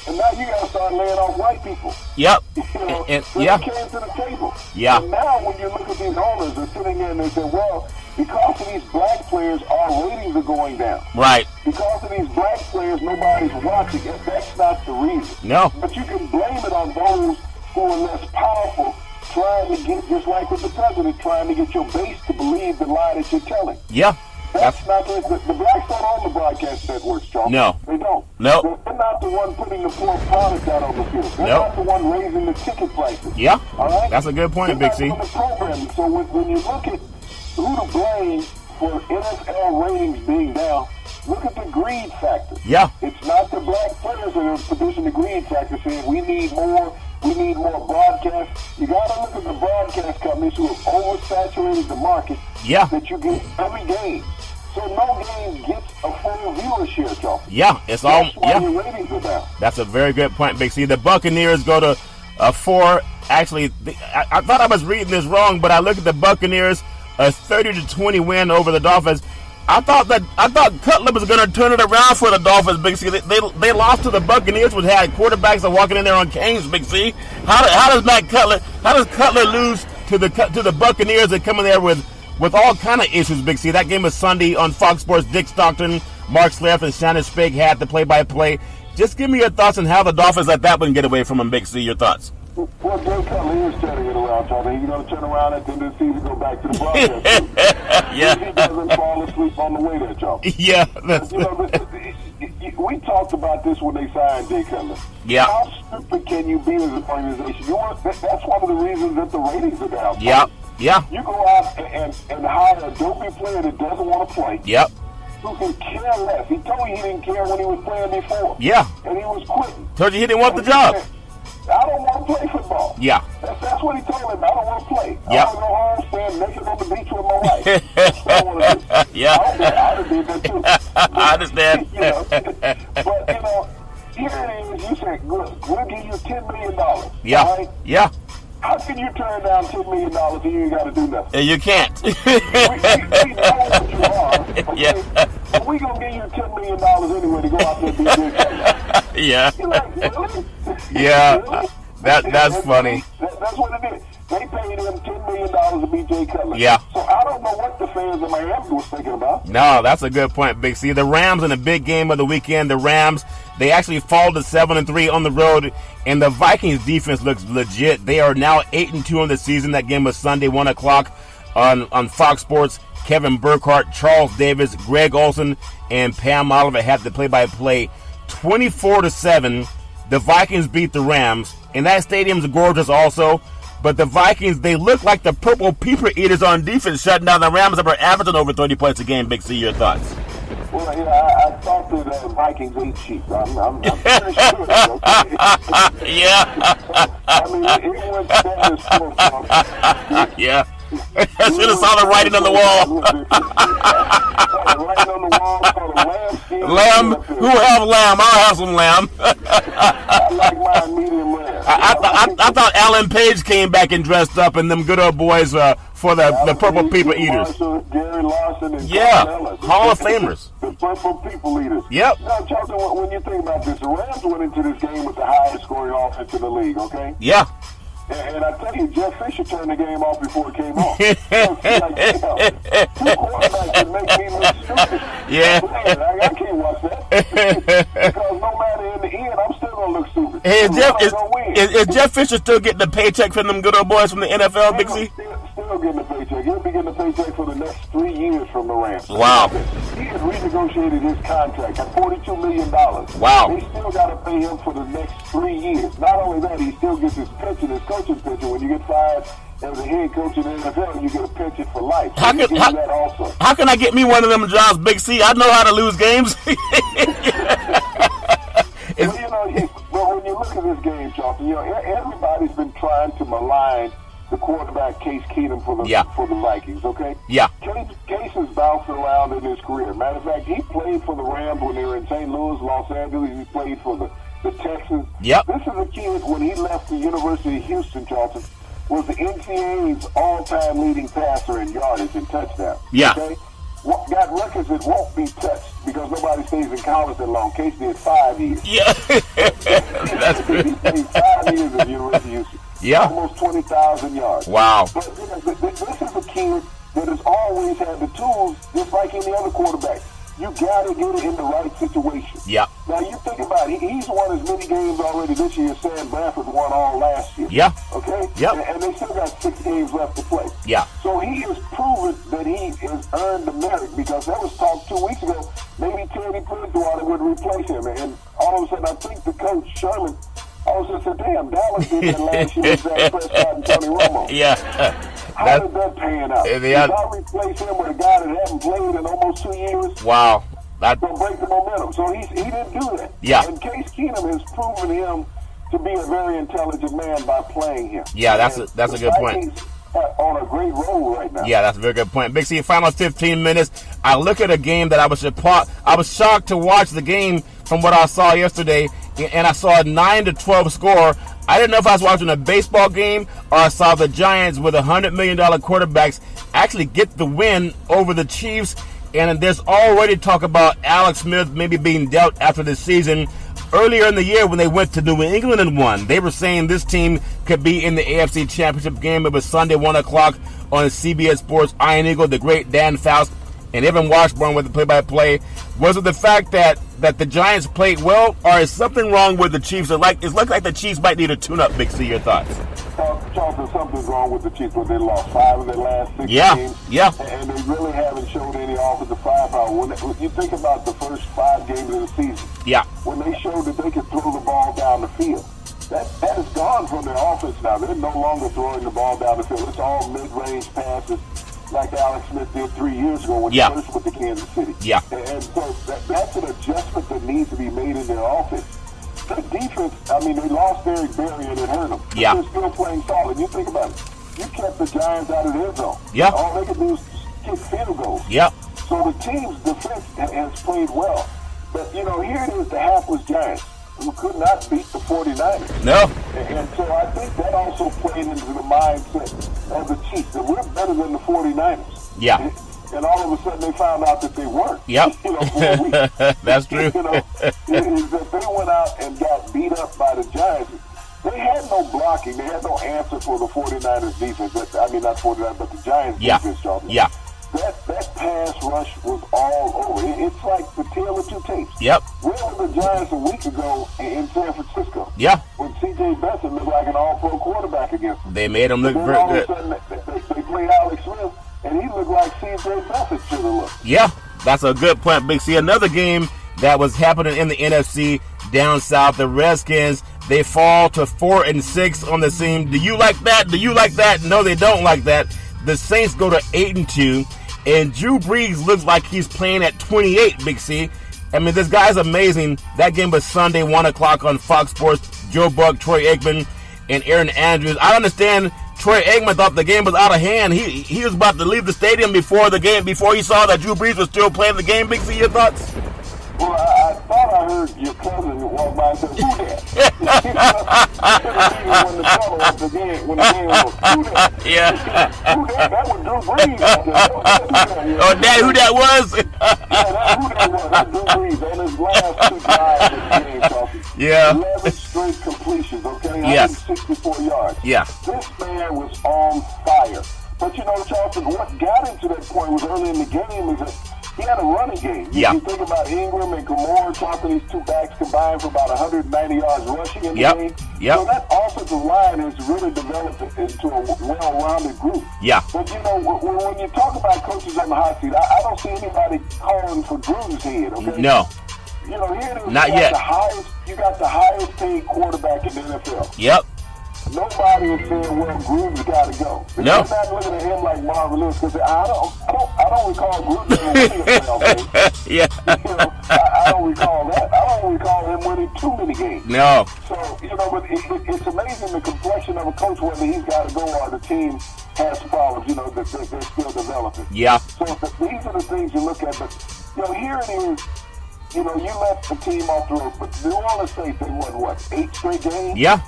and now you got to start laying off white people. Yep. You know, so they came to the table. Yeah. And now when you look at these owners, they're sitting there and they say, well, because of these black players, our ratings are going down. Right. Because of these black players, nobody's watching it. That's not the reason. No. But you can blame it on those who are less powerful, trying to get, just like with the president, trying to get your base to believe the lie that you're telling. Yeah. That's not the blacks don't own the broadcast networks, Charles. No. They don't. No. They're not the one putting the poor product out on the field. They're not the one raising the ticket prices. Yeah. All right? That's a good point, Big C. The programming. So when you look at who to blame for NFL ratings being down, look at the greed factor. Yeah. It's not the black players that are producing the greed factor saying we need more broadcast. You got to look at the broadcast companies who have oversaturated the market that you get every game. So no game gets a full viewership, Joe. Yeah, it's all. That's why your ratings are down. That's a very good point, Big C. The Buccaneers go to 4. Actually, I thought I was reading this wrong, but I looked at the Buccaneers, a 30-20 win over the Dolphins. I thought Cutler was going to turn it around for the Dolphins, Big C. They lost to the Buccaneers, which had quarterbacks that walking in there on canes, Big C. How does Cutler lose to the Buccaneers that come in there with all kind of issues, Big C? That game was Sunday on Fox Sports. Dick Stockton, Mark Schleff, and Shannon Spig had the play-by-play. Just give me your thoughts on how the Dolphins let that one get away from them, Big C. Your thoughts. Well, Joe Cutler is turning it around, Charlie. He's going to turn around at the end of the season, go back to the broadcast. He doesn't fall asleep on the way there, Charlie. Yeah. We talked about this when they signed Jay Cutler. Yeah. How stupid can you be as an organization? That's one of the reasons that the ratings are down. Yep. Yeah. You go out and hire a dopey player that doesn't want to play. Yep. Who can care less. He told you he didn't care when he was playing before. Yeah. And he was quitting. Told you he didn't want the job. I don't want to play football. Yeah. That's what he told him. I don't want to play. Yep. I want to go home, stand naked on the beach with my wife. That's what I want to do. Yeah. I'd have did that too. I understand. But, here it is. You say, look, we'll give you $10 million. Yeah. Right? Yeah. How can you turn down $10 million and you ain't got to do nothing? You can't. we know what you are. Okay? Yeah. But we going to give you $10 million anyway to go out there and be good. Yeah. You're like, really? Yeah. Really? That's funny. That's what it is. They paid him $10 million to be Jay Cutler. Yeah. So I don't know what the fans of Miami was thinking about. No, that's a good point, Big C. The Rams in the big game of the weekend, the Rams, they actually fall to 7-3 on the road, and the Vikings defense looks legit. They are now 8-2 on the season. That game was Sunday, 1 o'clock on Fox Sports. Kevin Burkhardt, Charles Davis, Greg Olson, and Pam Oliver had the play-by-play. 24-7, the Vikings beat the Rams, and that stadium's gorgeous also. But the Vikings, they look like the purple people eaters on defense, shutting down the Rams that were averaging over 30 points a game. Big C, your thoughts? Well, I thought that Vikings ate sheep. I'm pretty sure. Okay? Yeah. I mean, it went status quo. Yeah. I should have saw the writing on the wall. Writing on the wall, saw the lamb skin. Lamb? Who have lamb? I'll have some lamb. I like mine medium rare. I thought Alan Page came back and dressed up in them good old boys for the Purple People Eaters. Gary Larson and Hall of Famers. The Purple People Eaters. Yep. Now, Charlton, when you think about this, the Rams went into this game with the highest scoring offense in the league, okay? Yeah. And I tell you, Jeff Fisher turned the game off before it came off. Like, two quarterbacks that make me look stupid. Yeah. I can't watch that. Because no matter in the end, I'm still going to look stupid. Hey, is Jeff Fisher still getting the paycheck from them good old boys from the NFL, Big C? Still getting the paycheck. He'll be getting the paycheck for the next 3 years from the Rams. Wow. He has renegotiated his contract at $42 million. Wow. They still got to pay him for the next 3 years. Not only that, he still gets his pension, his coaching pension. When you get fired as a head coach in the NFL, you get a pension for life. So how can I get me one of them jobs, Big C? I know how to lose games. Well, when you look at this game, Charlton, everybody's been trying to malign the quarterback Case Keenum for the Vikings, okay? Yeah. Case has bounced around in his career. Matter of fact, he played for the Rams when they were in St. Louis, Los Angeles. He played for the Texans. Yep. This is a kid, when he left the University of Houston, Charlton, was the NCAA's all-time leading passer in yardage and touchdowns. Yeah. Okay? Got records that won't be touched because nobody stays in college that long. Case did 5 years. Yeah. That's good. He played 5 years at the University of Houston. Yeah. Almost 20,000 yards. Wow. But this is a kid that has always had the tools, just like any other quarterback. You got to get it in the right situation. Yeah. Now, you think about it. He's won as many games already this year as Sam Bradford won all last year. Yeah. Okay? Yep. And they still got 6 games left to play. Yeah. So he has proven that he has earned the merit because there was talk 2 weeks ago, maybe Teddy Bridgewater would replace him. And all of a sudden, I think the coach, Sherman, all of a sudden said, damn, Dallas did that last year with Zach Prescott and Tony Romo. Yeah. How did that pan out? Did I replace him with a guy that hadn't played in almost 2 years? Wow. To break the momentum. So he didn't do that. Yeah. And Case Keenum has proven him to be a very intelligent man by playing him. Yeah, that's a good point. On a great roll right now. Yeah, that's a very good point. Big C, final 15 minutes. I look at a game that I was shocked to watch the game from what I saw yesterday, and I saw a 9-12 score. I didn't know if I was watching a baseball game or I saw the Giants with $100 million quarterbacks actually get the win over the Chiefs. And there's already talk about Alex Smith maybe being dealt after this season. Earlier in the year when they went to New England and won, they were saying this team could be in the AFC Championship game. It was Sunday, 1 o'clock on CBS Sports. Iron Eagle, the great Dan Faust, and Evan Washburn with the play-by-play. Was it the fact that the Giants played well, or is something wrong with the Chiefs? It's looking like the Chiefs might need a tune-up, Big C. Your thoughts? Charlton, something's wrong with the Chiefs when they lost 5 of their last 6 games. Yeah. And they really haven't showed any offensive firepower. When you think about the first 5 games of the season, when they showed that they could throw the ball down the field, that has gone from their offense now. They're no longer throwing the ball down the field. It's all mid-range passes like Alex Smith did 3 years ago when he first went to Kansas City. Yeah. And so that's an adjustment that needs to be made in their offense. The defense, I mean, they lost Eric Berry and it hurt them. But they're still playing solid. You think about it. You kept the Giants out of their zone. Yeah. All they could do is kick field goals. Yeah. So the team's defense has played well. But, here it is, the hapless Giants, who could not beat the 49ers. No. And so I think that also played into the mindset of the Chiefs, that we're better than the 49ers. Yeah. And all of a sudden they found out that they weren't. Yep. That's true. Is that they went out and got beat up by the Giants. They had no blocking. They had no answer for the 49ers defense. I mean, not 49ers, but the Giants defense, Charlton. Yeah. That pass rush was all over. It's like the tale of two tapes. Yep. Where were the Giants a week ago in San Francisco? Yeah. When C.J. Beathard looked like an all-pro quarterback against them. They made him look very all good. All of a sudden, they played Alex Smith, and he looked like C.J. Beathard should have looked. Yeah, that's a good point, Big C. Another game that was happening in the NFC down south. The Redskins, they fall to 4-6 on the season. Do you like that? Do you like that? No, they don't like that. The Saints go to 8-2. And Drew Brees looks like he's playing at 28, Big C. I mean, this guy's amazing. That game was Sunday, 1 o'clock on Fox Sports. Joe Buck, Troy Aikman, and Aaron Andrews. I understand Troy Aikman thought the game was out of hand. He was about to leave the stadium before the game, before he saw that Drew Brees was still playing the game. Big C, your thoughts? Well, I thought I heard your cousin walk by and say, "Who that?" When the game was, "Who that?" Yeah. Who that? That was Drew Brees. Oh, that who that was? Yeah, that's who that was. That's Drew Brees on his last 2 drives of the game, Chelsea. Yeah. 11 straight completions, okay? Yes. 164 yards. Yeah. This man was on fire. But you know, Charleston, what got him to that point was early in the game is that he had a running game. You think about Ingram and Gamora, Charleston, these 2 backs combined for about 190 yards rushing in the game. So that offensive line has really developed into a well-rounded group. Yeah. But you know, when you talk about coaches on the hot seat, I don't see anybody calling for Drew's head, okay? No. You know, here it is. Not yet. You got the highest paid quarterback in the NFL. Yep. Nobody is saying, well, Groove's got to go. They're not looking at him like Marvin Lewis because I don't recall Groove winning a playoff game. Yeah. You know, I don't recall that. I don't recall him winning too many games. No. So, you know, but it's amazing the complexion of a coach, whether he's got to go or the team has problems, you know, that they're still developing. Yeah. So these are the things you look at. But, you know, here it is. You know, you left the team off the road, but New Orleans State, they won, 8 straight games? Yeah.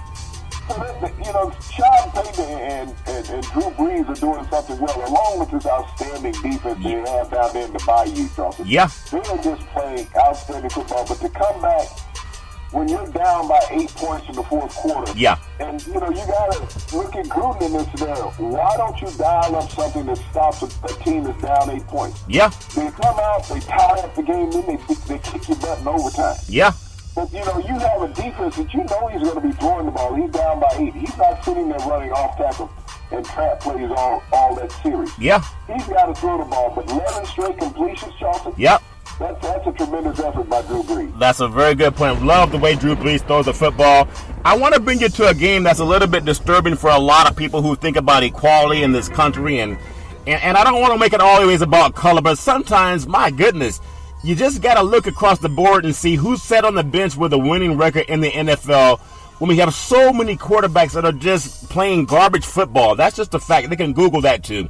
So that, you know, Sean Payton and Drew Brees are doing something well, along with this outstanding defense they have down there in the Bayou, Charleston. Yeah. They are just playing outstanding football, but to come back when you're down by 8 points in the fourth quarter, and, you know, you got to look at Gruden in this scenario. Why don't you dial up something that stops a team that's down 8 points? Yeah. They come out, they tie up the game, then they kick your butt in overtime. Yeah. But, you know, you have a defense that you know he's going to be throwing the ball. He's down by 8. He's not sitting there running off tackle and trap plays all that series. Yeah. He's got to throw the ball. But 11 straight completions, Charleston. Yep. That's a tremendous effort by Drew Brees. That's a very good point. Love the way Drew Brees throws the football. I want to bring you to a game that's a little bit disturbing for a lot of people who think about equality in this country. And I don't want to make it always about color, but sometimes, my goodness, you just got to look across the board and see who's sat on the bench with a winning record in the NFL when we have so many quarterbacks that are just playing garbage football. That's just a fact. They can Google that too.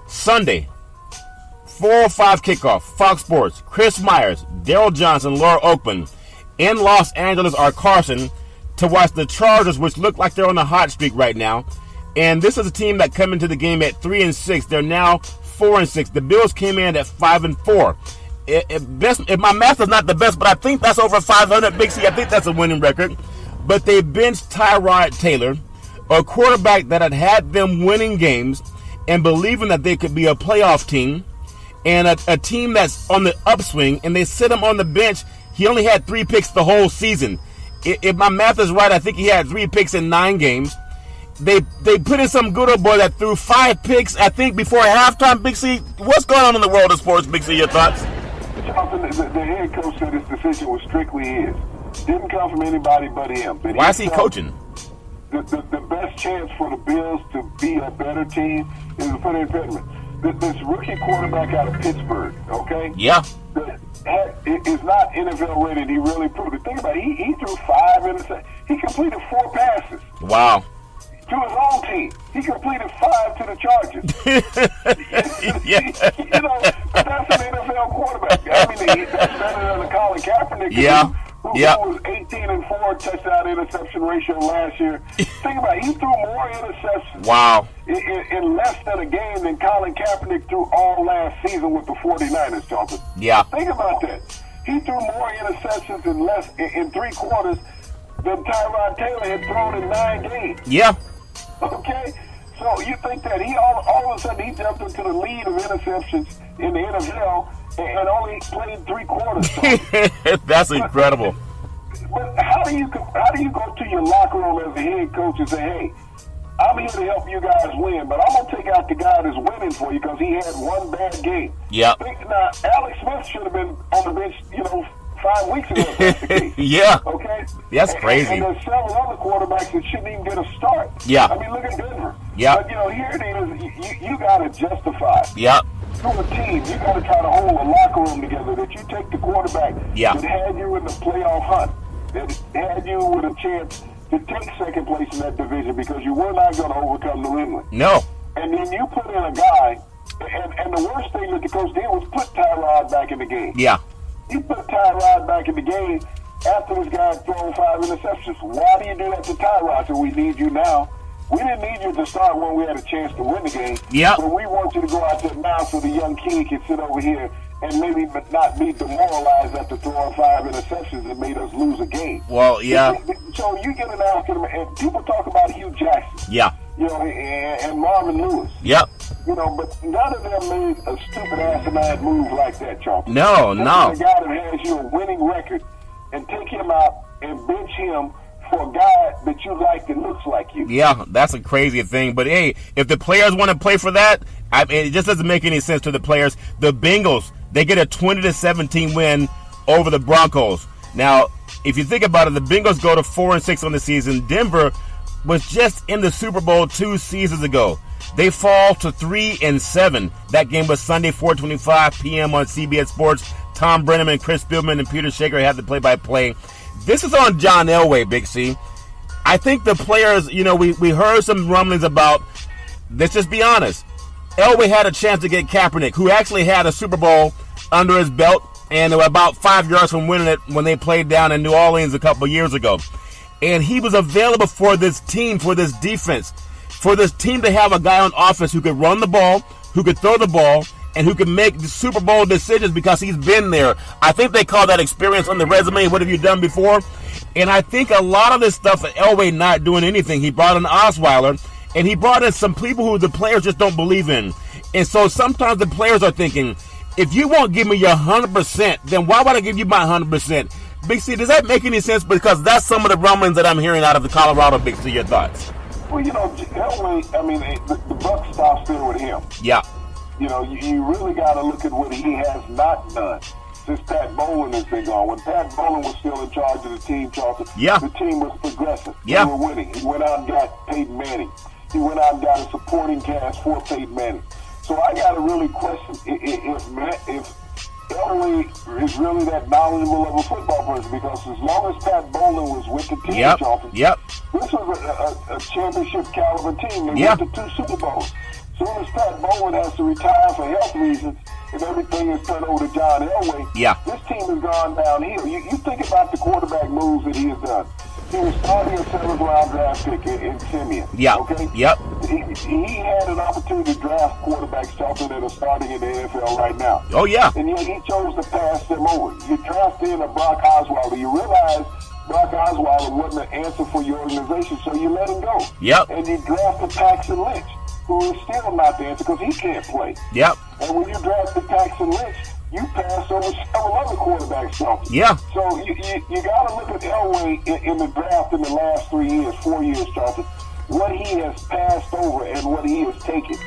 Sunday, 4:05 kickoff, Fox Sports, Chris Myers, Daryl Johnson, Laura Oakman. In Los Angeles are Carson to watch the Chargers, which look like they're on a hot streak right now. And this is a team that come into the game at 3-6. They're now 4-6. The Bills came in at 5-4. If my math is not the best, but I think that's over 500, Big C. I think that's a winning record. But they benched Tyrod Taylor, a quarterback that had them winning games and believing that they could be a playoff team and a team that's on the upswing, and they sit him on the bench. He only had 3 picks the whole season. If my math is right, I think he had 3 picks in 9 games. They put in some good old boy that threw 5 picks, I think, before halftime, Big C. What's going on in the world of sports, Big C? Your thoughts? The head coach said his decision was strictly his. Didn't come from anybody but him. But why is he coaching? The best chance for the Bills to be a better team is to put in Pittman. This rookie quarterback out of Pittsburgh, okay? Yeah. Is not NFL ready, and he really proved it. Think about it. He threw 5 interceptions. He completed 4 passes. Wow. To his own team. He completed 5 to the Chargers. You know, that's an NFL quarterback. I mean, that's better than the Colin Kaepernick. Yeah. Who was 18-4 touchdown interception ratio last year. Think about it. He threw more interceptions. Wow. In less than a game than Colin Kaepernick threw all last season with the 49ers, Jonathan. Yeah. Think about that. He threw more interceptions in 3 quarters than Tyrod Taylor had thrown in 9 games. Yeah. Okay? So you think that he all of a sudden he jumped into the lead of interceptions in the NFL and only played 3 quarters. That's incredible. But how do you go to your locker room as a head coach and say, hey, I'm here to help you guys win, but I'm going to take out the guy that's winning for you because he had 1 bad game. Yeah. Now, Alex Smith should have been on the bench, 5 weeks ago. If that's the case. Yeah. Okay? That's crazy. And there's several other quarterbacks that shouldn't even get a start. Yeah. I mean, look at Denver. Yeah. But, here it is. You got to justify. Yeah. to a team, you got to try to hold a locker room together, that you take the quarterback that had you in the playoff hunt, that had you with a chance to take second place in that division, because you were not going to overcome New England. No. And then you put in a guy, and the worst thing that the coach did was put Tyrod back in the game. Yeah. He put Tyrod back in the game after this guy had thrown 5 interceptions. Why do you do that to Tyrod? So we need you now. We didn't need you to start when we had a chance to win the game. Yeah. But we want you to go out there now so the young kid can sit over here and maybe not be demoralized after throwing 5 interceptions that made us lose a game. Well, yeah. So you get an argument, and people talk about Hugh Jackson. Yeah. You know, and Marvin Lewis. Yep. You know, but none of them made a stupid asinine move like that, Charles. No. The guy that has you a winning record and take him out and bench him for a guy that you like that looks like you. Yeah, that's a crazy thing. But, hey, if the players want to play for that, I mean, it just doesn't make any sense to the players. The Bengals, they get a 20-17 win over the Broncos. Now, if you think about it, the Bengals go to 4-6 on the season. Denver was just in the Super Bowl 2 seasons ago. They fall to 3-7. That game was Sunday, 4:25 p.m. on CBS Sports. Tom Brennan, Chris Spielman, and Peter Shaker had the play-by-play. This is on John Elway, Big C. I think the players, you know, we heard some rumblings about, let's just be honest, Elway had a chance to get Kaepernick, who actually had a Super Bowl under his belt, and they were about 5 yards from winning it when they played down in New Orleans a couple of years ago. And he was available for this team, for this defense, for this team to have a guy on offense who could run the ball, who could throw the ball, and who can make the Super Bowl decisions because he's been there. I think they call that experience on the resume. What have you done before? And I think a lot of this stuff, Elway not doing anything. He brought in Osweiler, and he brought in some people who the players just don't believe in. And so sometimes the players are thinking, if you won't give me your 100%, then why would I give you my 100%? Big C, does that make any sense? Because that's some of the rumblings that I'm hearing out of the Colorado. Big C, your thoughts? Well, you know, Elway, I mean, the buck stops there with him. Yeah. You know, you really got to look at what he has not done since Pat Bowlen has been gone. When Pat Bowlen was still in charge of the team, Charlton, the team was progressive. Yeah. They were winning. He went out and got Peyton Manning. He went out and got a supporting cast for Peyton Manning. So I got to really question if Elway is really that knowledgeable of a football person, because as long as Pat Bowlen was with the team, Charlton, this was a championship caliber team. They went to 2 Super Bowls. As soon as Pat Bowlen has to retire for health reasons and everything is turned over to John Elway, this team has gone downhill. You think about the quarterback moves that he has done. He was starting a 7th-round draft pick in Simeon. Okay? He had an opportunity to draft quarterbacks, Charlton, that are starting in the NFL right now. Oh, yeah. And yet he chose to pass them over. You draft in a Brock Osweiler. You realize Brock Osweiler wasn't an answer for your organization, so you let him go. And you draft a Paxton Lynch, who is still not the answer because he can't play. And when you draft the Paxton Lynch, you pass over several other quarterbacks, Charlton. So you got to look at Elway in the draft in the last 4 years, Charlton, what he has passed over and what he has taken.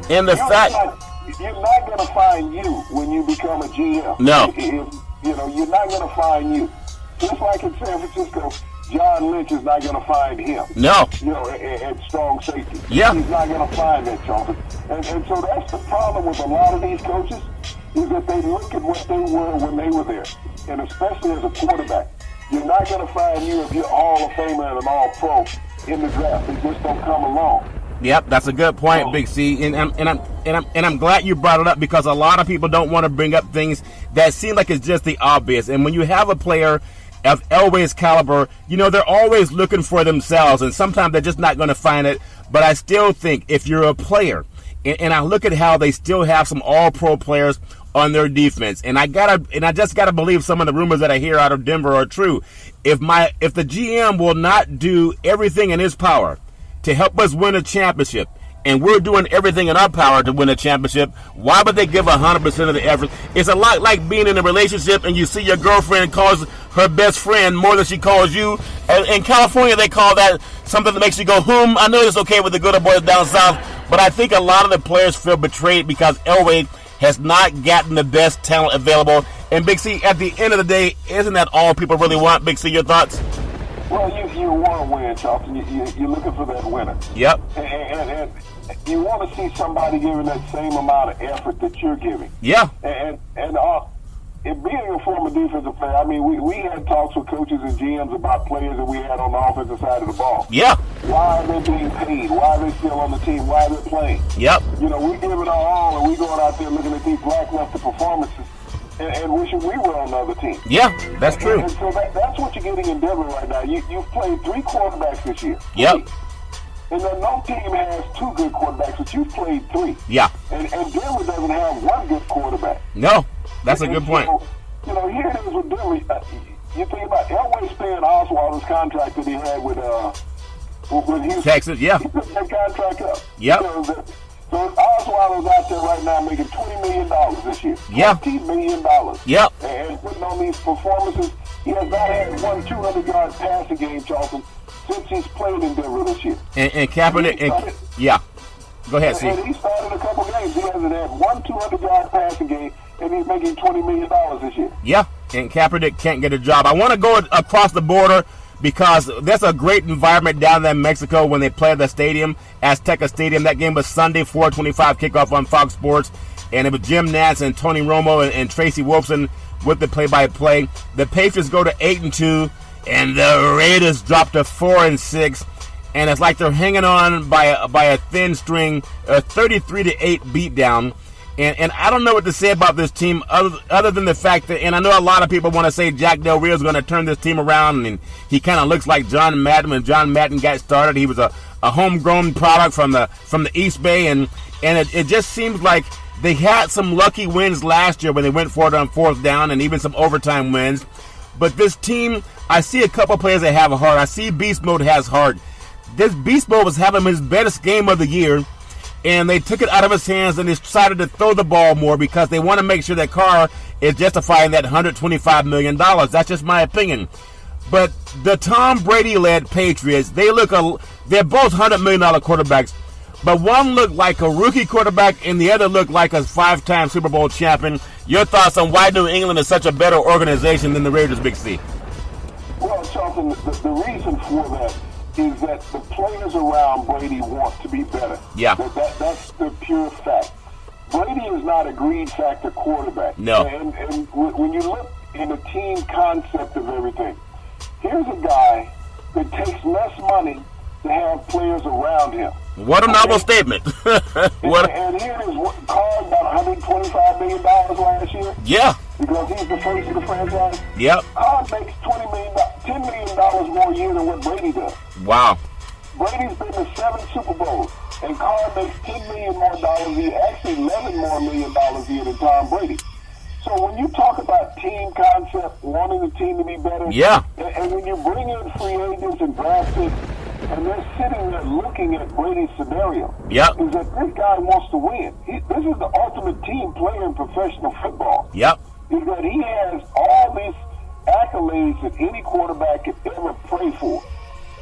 And the fact... You're not going to find you when you become a GM. No. You know, you're not going to find you. Just like in San Francisco, John Lynch is not going to find him. No. You know, at strong safety. He's not going to find that, Charlton. And so that's the problem with a lot of these coaches, is that they look at what they were when they were there. And especially as a quarterback, you're not going to find you if you're Hall of Famer and an All-Pro in the draft. They just don't come along. That's a good point, Big C, and I'm glad you brought it up, because a lot of people don't want to bring up things that seem like it's just the obvious. And when you have a player of Elway's caliber, you know, they're always looking for themselves, and sometimes they're just not going to find it. But I still think if you're a player, and I look at how they still have some All-Pro players on their defense, and I just gotta believe some of the rumors that I hear out of Denver are true. If the GM will not do everything in his power to help us win a championship, and we're doing everything in our power to win a championship, why would they give 100% of the effort? It's a lot like being in a relationship and you see your girlfriend calls her best friend more than she calls you. In California, they call that something that makes you go, I know it's okay with the good old boys down south, but I think a lot of the players feel betrayed because Elway has not gotten the best talent available. And Big C, at the end of the day, isn't that all people really want? Big C, your thoughts? Well, you want to win, Charlton. You're looking for that winner. Yep. And you want to see somebody giving that same amount of effort that you're giving. Yeah. And being a former defensive player, I mean, we had talks with coaches and GMs about players that we had on the offensive side of the ball. Yeah. Why are they being paid? Why are they still on the team? Why are they playing? Yep. You know, we giving our all, and we going out there looking at these lackluster performances and wishing we were on the other team. Yeah, that's true. And so that's what you're getting in Denver right now. You've played 3 quarterbacks this year. Yep. And then no team has 2 good quarterbacks, but you've played 3. Yeah. And Denver doesn't have 1 good quarterback. No, that's a good point. So, you know, here it is with Denver. You think about Elway's paying Osweiler's contract that he had with Houston. Texas, yeah. He put that contract up. Yep. So Osweiler's out there right now making $20 million this year. Yeah. $20 million. Yep. And putting on these performances. He has not had one 200-yard passing game, Charlton, since he's played in Denver this year. And Kaepernick, yeah. Go ahead, Steve. And he started a couple games. He hasn't had one 200-yard passing game, and he's making $20 million this year. Yeah, and Kaepernick can't get a job. I want to go across the border because there's a great environment down there in Mexico when they play at the stadium, Azteca Stadium. That game was Sunday, 4:25 kickoff on Fox Sports, and it was Jim Nantz and Tony Romo and Tracy Wolfson with the play-by-play. The Patriots go to 8-2, and the Raiders drop to 4-6. And it's like they're hanging on by a thin string, a 33-8 beatdown. And I don't know what to say about this team other than the fact that, and I know a lot of people want to say Jack Del Rio is going to turn this team around, and he kind of looks like John Madden. When John Madden got started, he was a homegrown product from the East Bay, and it just seems like they had some lucky wins last year when they went for it on 4th down, and even some overtime wins. But this team, I see a couple players that have a heart. I see Beast Mode has heart. This Beast Mode was having his best game of the year, and they took it out of his hands and decided to throw the ball more because they want to make sure that Carr is justifying that $125 million. That's just my opinion. But the Tom Brady-led Patriots, they're both $100 million quarterbacks, but one looked like a rookie quarterback and the other looked like a 5-time Super Bowl champion. Your thoughts on why New England is such a better organization than the Raiders, Big C? Well, Charlton, the reason for that is that the players around Brady want to be better. Yeah. That's the pure fact. Brady is not a greed factor quarterback. No. And when you look in the team concept of everything, here's a guy that takes less money to have players around him. What a novel statement. And here it is, Carr got $125 million last year. Yeah. Because he's the face of the franchise. Yep. Carr makes $10 million more a year than what Brady does. Wow. Brady's been to 7 Super Bowls, and Carr makes $10 million more a year, actually $11 million more a year than Tom Brady. So when you talk about team concept, wanting the team to be better, yeah, and when you bring in free agents and draft picks, and they're sitting there looking at Brady's scenario, yep, is that this guy wants to win. This is the ultimate team player in professional football. Yep. Is that he has all these accolades that any quarterback could ever pray for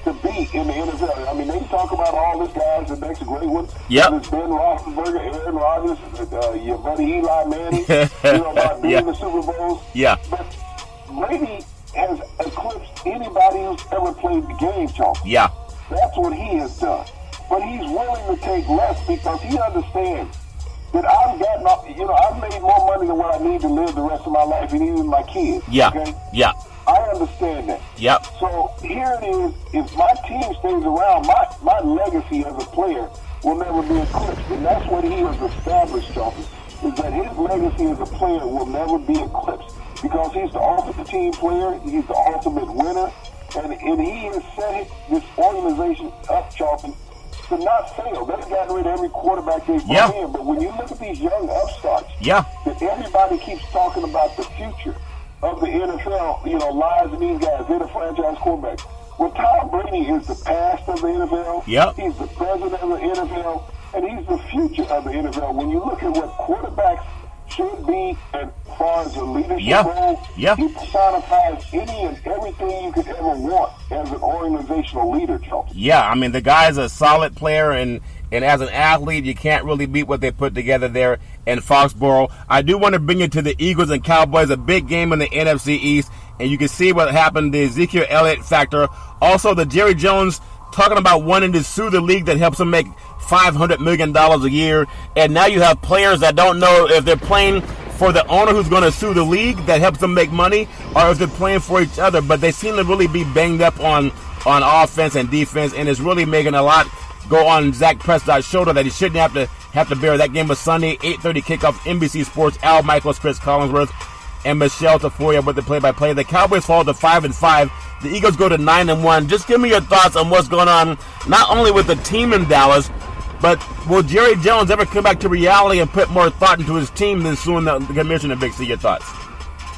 to be in the NFL. I mean, they talk about all these guys, the next great one. Yep. It's Ben Roethlisberger, Aaron Rodgers, your buddy Eli Manning, about being the Super Bowls. Yeah. But Brady has eclipsed anybody who's ever played the game, Charles. Yeah. That's what he has done. But he's willing to take less because he understands that I've made more money than what I need to live the rest of my life, and even my kids. Yeah. Okay? Yeah. I understand that. Yep. So here it is. If my team stays around, my legacy as a player will never be eclipsed. And that's what he has established, Charles, is that his legacy as a player will never be eclipsed because he's the ultimate team player. He's the ultimate winner. And he has set this organization up, Charlton, to not fail. They've gotten rid of every quarterback they've brought in. But when you look at these young upstarts, that everybody keeps talking about the future of the NFL, lies in these guys. They're the franchise quarterbacks. Well, Tom Brady is the past of the NFL. Yep. He's the president of the NFL, and he's the future of the NFL. When you look at what quarterbacks should be as far as a leadership role, he personifies any and everything you could ever want as an organizational leader, Charles. Yeah, I mean, the guy's a solid player, and as an athlete, you can't really beat what they put together there in Foxborough. I do want to bring you to the Eagles and Cowboys, a big game in the NFC East, and you can see what happened, the Ezekiel Elliott factor. Also, the Jerry Jones talking about wanting to sue the league that helps them make $500 million a year. And now you have players that don't know if they're playing for the owner who's going to sue the league that helps them make money, or if they're playing for each other. But they seem to really be banged up on offense and defense, and it's really making a lot go on Dak Prescott's shoulder that he shouldn't have to bear. That game was Sunday, 8:30 kickoff, NBC Sports. Al Michaels, Chris Collinsworth, and Michelle Tafoya with the play-by-play. The Cowboys fall to 5-5. The Eagles go to 9-1. Just give me your thoughts on what's going on, not only with the team in Dallas, but will Jerry Jones ever come back to reality and put more thought into his team than suing the commissioner? Big C, your thoughts?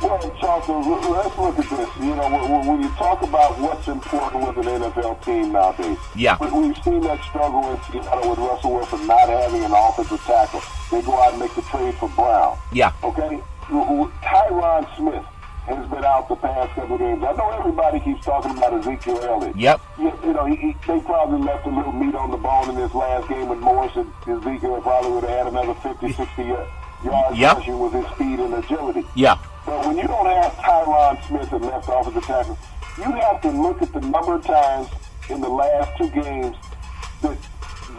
Well, Charlton, let's look at this. You know, when you talk about what's important with an NFL team nowadays, we've seen that struggle in Seattle with Russell Wilson not having an offensive tackle. They go out and make the trade for Brown. Yeah. Okay? Tyron Smith has been out the past couple of games. I know everybody keeps talking about Ezekiel Elliott. Yep. You know, they probably left a little meat on the bone in this last game with Morris, and Ezekiel probably would have had another 50, 60 yards rushing with his speed and agility. Yeah. But when you don't have Tyron Smith and left offensive tackle, you have to look at the number of times in the last two games that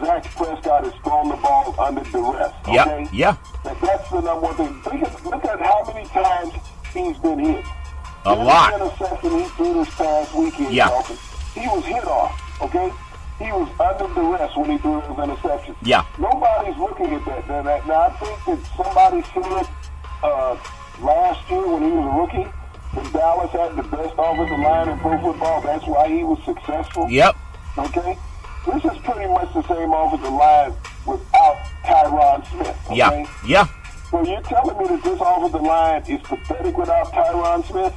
Dak Prescott has thrown the ball under duress. Okay? Yeah. That's the number one thing. Look at how many times he's been hit. A lot. The interception he threw this past weekend, he was hit off, okay? He was under duress when he threw those interceptions. Yeah. Nobody's looking at that. Now I think that somebody said last year when he was a rookie that Dallas had the best offensive line in pro football. That's why he was successful. Yep. Okay? This is pretty much the same offensive line without Tyron Smith. Okay? Yeah. So you're telling me that this offensive line is pathetic without Tyron Smith?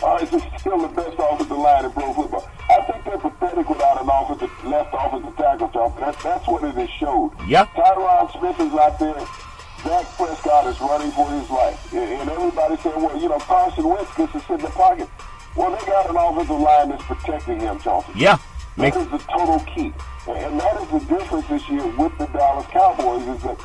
Or is it still the best offensive line in pro football? I think they're pathetic without an left offensive tackle, Charlton. That's what it has showed. Yep. Tyron Smith is out there. Dak Prescott is running for his life. And everybody said, well, you know, Carson Wentz gets to sit in the pocket. Well, they got an offensive line that's protecting him, Charlton. Yeah. That is the total key. And that is the difference this year with the Dallas Cowboys is that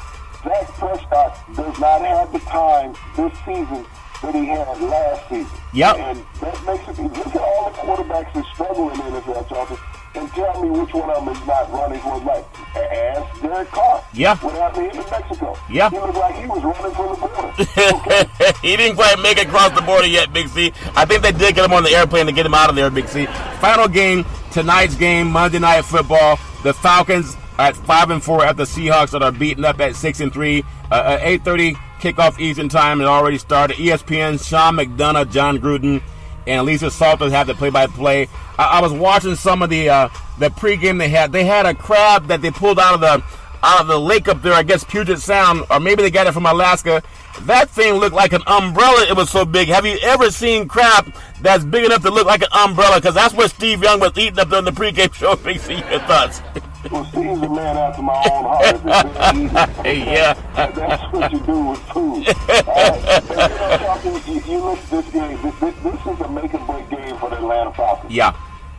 Dak Prescott does not have the time this season that he had last season. Yep. And that makes it, look at all the quarterbacks that struggle in the NFL, Charlton, and tell me which one of them is not running for his life. Ask Derek Carr. Yeah. What happened in Mexico? Yeah. He looked like he was running for the border. Okay. He didn't quite make it across the border yet, Big C. I think they did get him on the airplane to get him out of there, Big C. Final game, tonight's game, Monday Night Football. The Falcons are at 5-4 at the Seahawks that are beaten up at 6-3. 8:30 kickoff Eastern time. It already started. ESPN, Sean McDonough, John Gruden, and Lisa Salters have the play-by-play. I was watching some of the pregame they had. They had a crab that they pulled out of the lake up there, I guess Puget Sound, or maybe they got it from Alaska. That thing looked like an umbrella. It was so big. Have you ever seen crab that's big enough to look like an umbrella? Because that's what Steve Young was eating up there in the pregame show. Big C, your thoughts? Well, Steve's a man after my own heart. Yeah. That's what you do with food. You look at this game. This is a make-or-break game for the Atlanta Falcons. Yeah.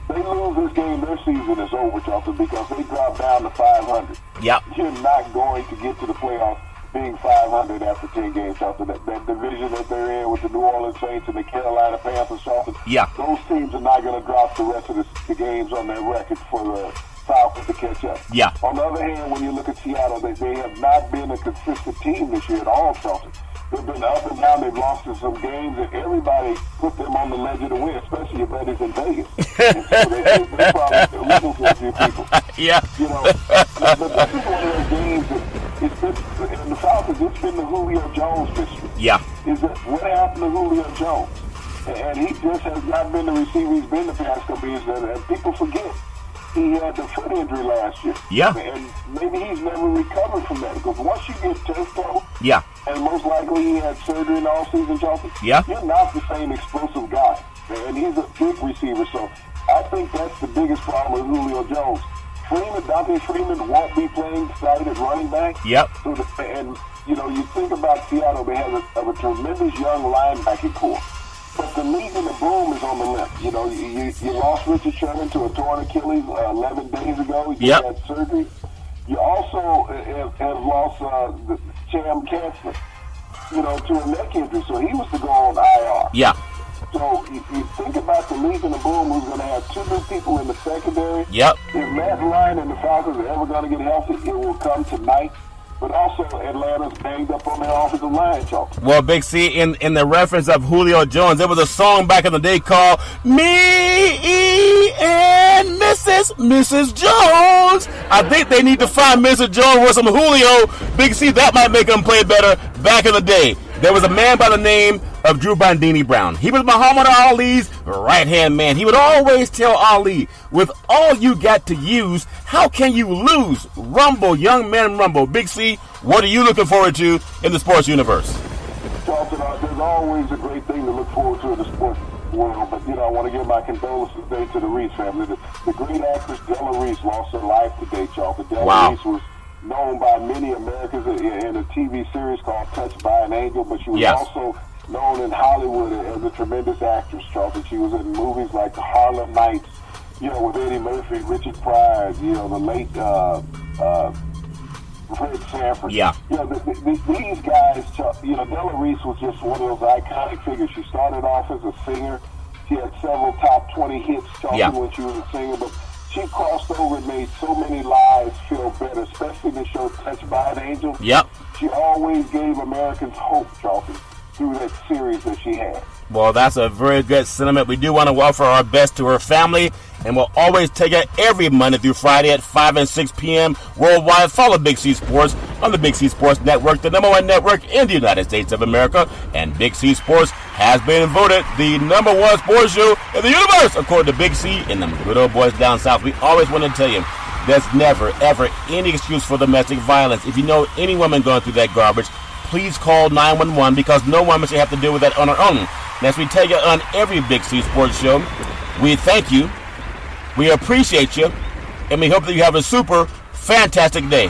They lose this game, their season is over, Charlton, because they drop down to 500. Yep. You're not going to get to the playoffs being 500 after 10 games, Charlton. That division that they're in with the New Orleans Saints and the Carolina Panthers, Charlton, those teams are not going to drop the rest of the games on their record for the Falcons to catch up. Yeah. On the other hand, when you look at Seattle, they have not been a consistent team this year at all, Charlton. They've been up and down. They've lost in some games, and everybody put them on the ledge of the win, especially your buddies in Vegas. And so they probably still looking for a few people. Yeah. You know, but this is one of those games that it's been, in the Falcons, it's been the Julio Jones mystery. Yeah. Is that what happened to Julio Jones? And he just has not been the receiver he's been the past couple years, and people forget. He had the foot injury last year. Yeah. And maybe he's never recovered from that. Because once you get turf toe, and most likely he had surgery in all season, Charlton, you're not the same explosive guy. And he's a big receiver. So I think that's the biggest problem with Julio Jones. Dante Freeman won't be playing side at running back. Yep. So and, you know, you think about Seattle, they have a tremendous young linebacking core. But the Legion of Boom is on the limp. You know, you lost Richard Sherman to a torn Achilles 11 days ago. He had surgery. You also have lost Cham Chancellor, you know, to a neck injury. So he was to go on IR. Yeah. So you think about the Legion of Boom, who's going to have 2 new people in the secondary. Yep. If Matt Ryan and the Falcons are ever going to get healthy, it will come tonight. But also, Atlanta's banged up on their offensive line, Charles. Well, Big C, in the reference of Julio Jones, there was a song back in the day called Me and Mrs. Jones. I think they need to find Mrs. Jones with some Julio. Big C, that might make them play better. Back in the day, there was a man by the name of Drew Bandini Brown. He was Muhammad Ali's right-hand man. He would always tell Ali, with all you got to use, how can you lose? Rumble, young men, rumble. Big C, what are you looking forward to in the sports universe? Charlton, there's always a great thing to look forward to in the sports world, but, I want to give my condolences today to the Reese family. The great actress Della Reese lost her life today, Charlton. Della Reese was known by many Americans in a TV series called Touched by an Angel, but she was also known in Hollywood as a tremendous actress, Charlton. She was in movies like The Harlem Nights, with Eddie Murphy, Richard Pryor, the late Fred Sanford. Yeah. These guys, Della Reese was just one of those iconic figures. She started off as a singer. She had several top 20 hits, Charlton, when she was a singer, but she crossed over and made so many lives feel better, especially in the show Touched by an Angel. Yep. She always gave Americans hope, Charlton, through that series that she had. Well, that's a very good sentiment. We do want to offer our best to her family, and we'll always take it every Monday through Friday at 5 and 6 p.m. worldwide. Follow Big C Sports on the Big C Sports Network, the #1 network in the United States of America. And Big C Sports has been voted the #1 sports show in the universe, according to Big C and them good old boys down south. We always want to tell you, there's never, ever any excuse for domestic violence. If you know any woman going through that garbage, please call 911, because no woman should have to deal with that on her own. And as we take it on every Big C Sports show, we thank you, we appreciate you, and we hope that you have a super fantastic day.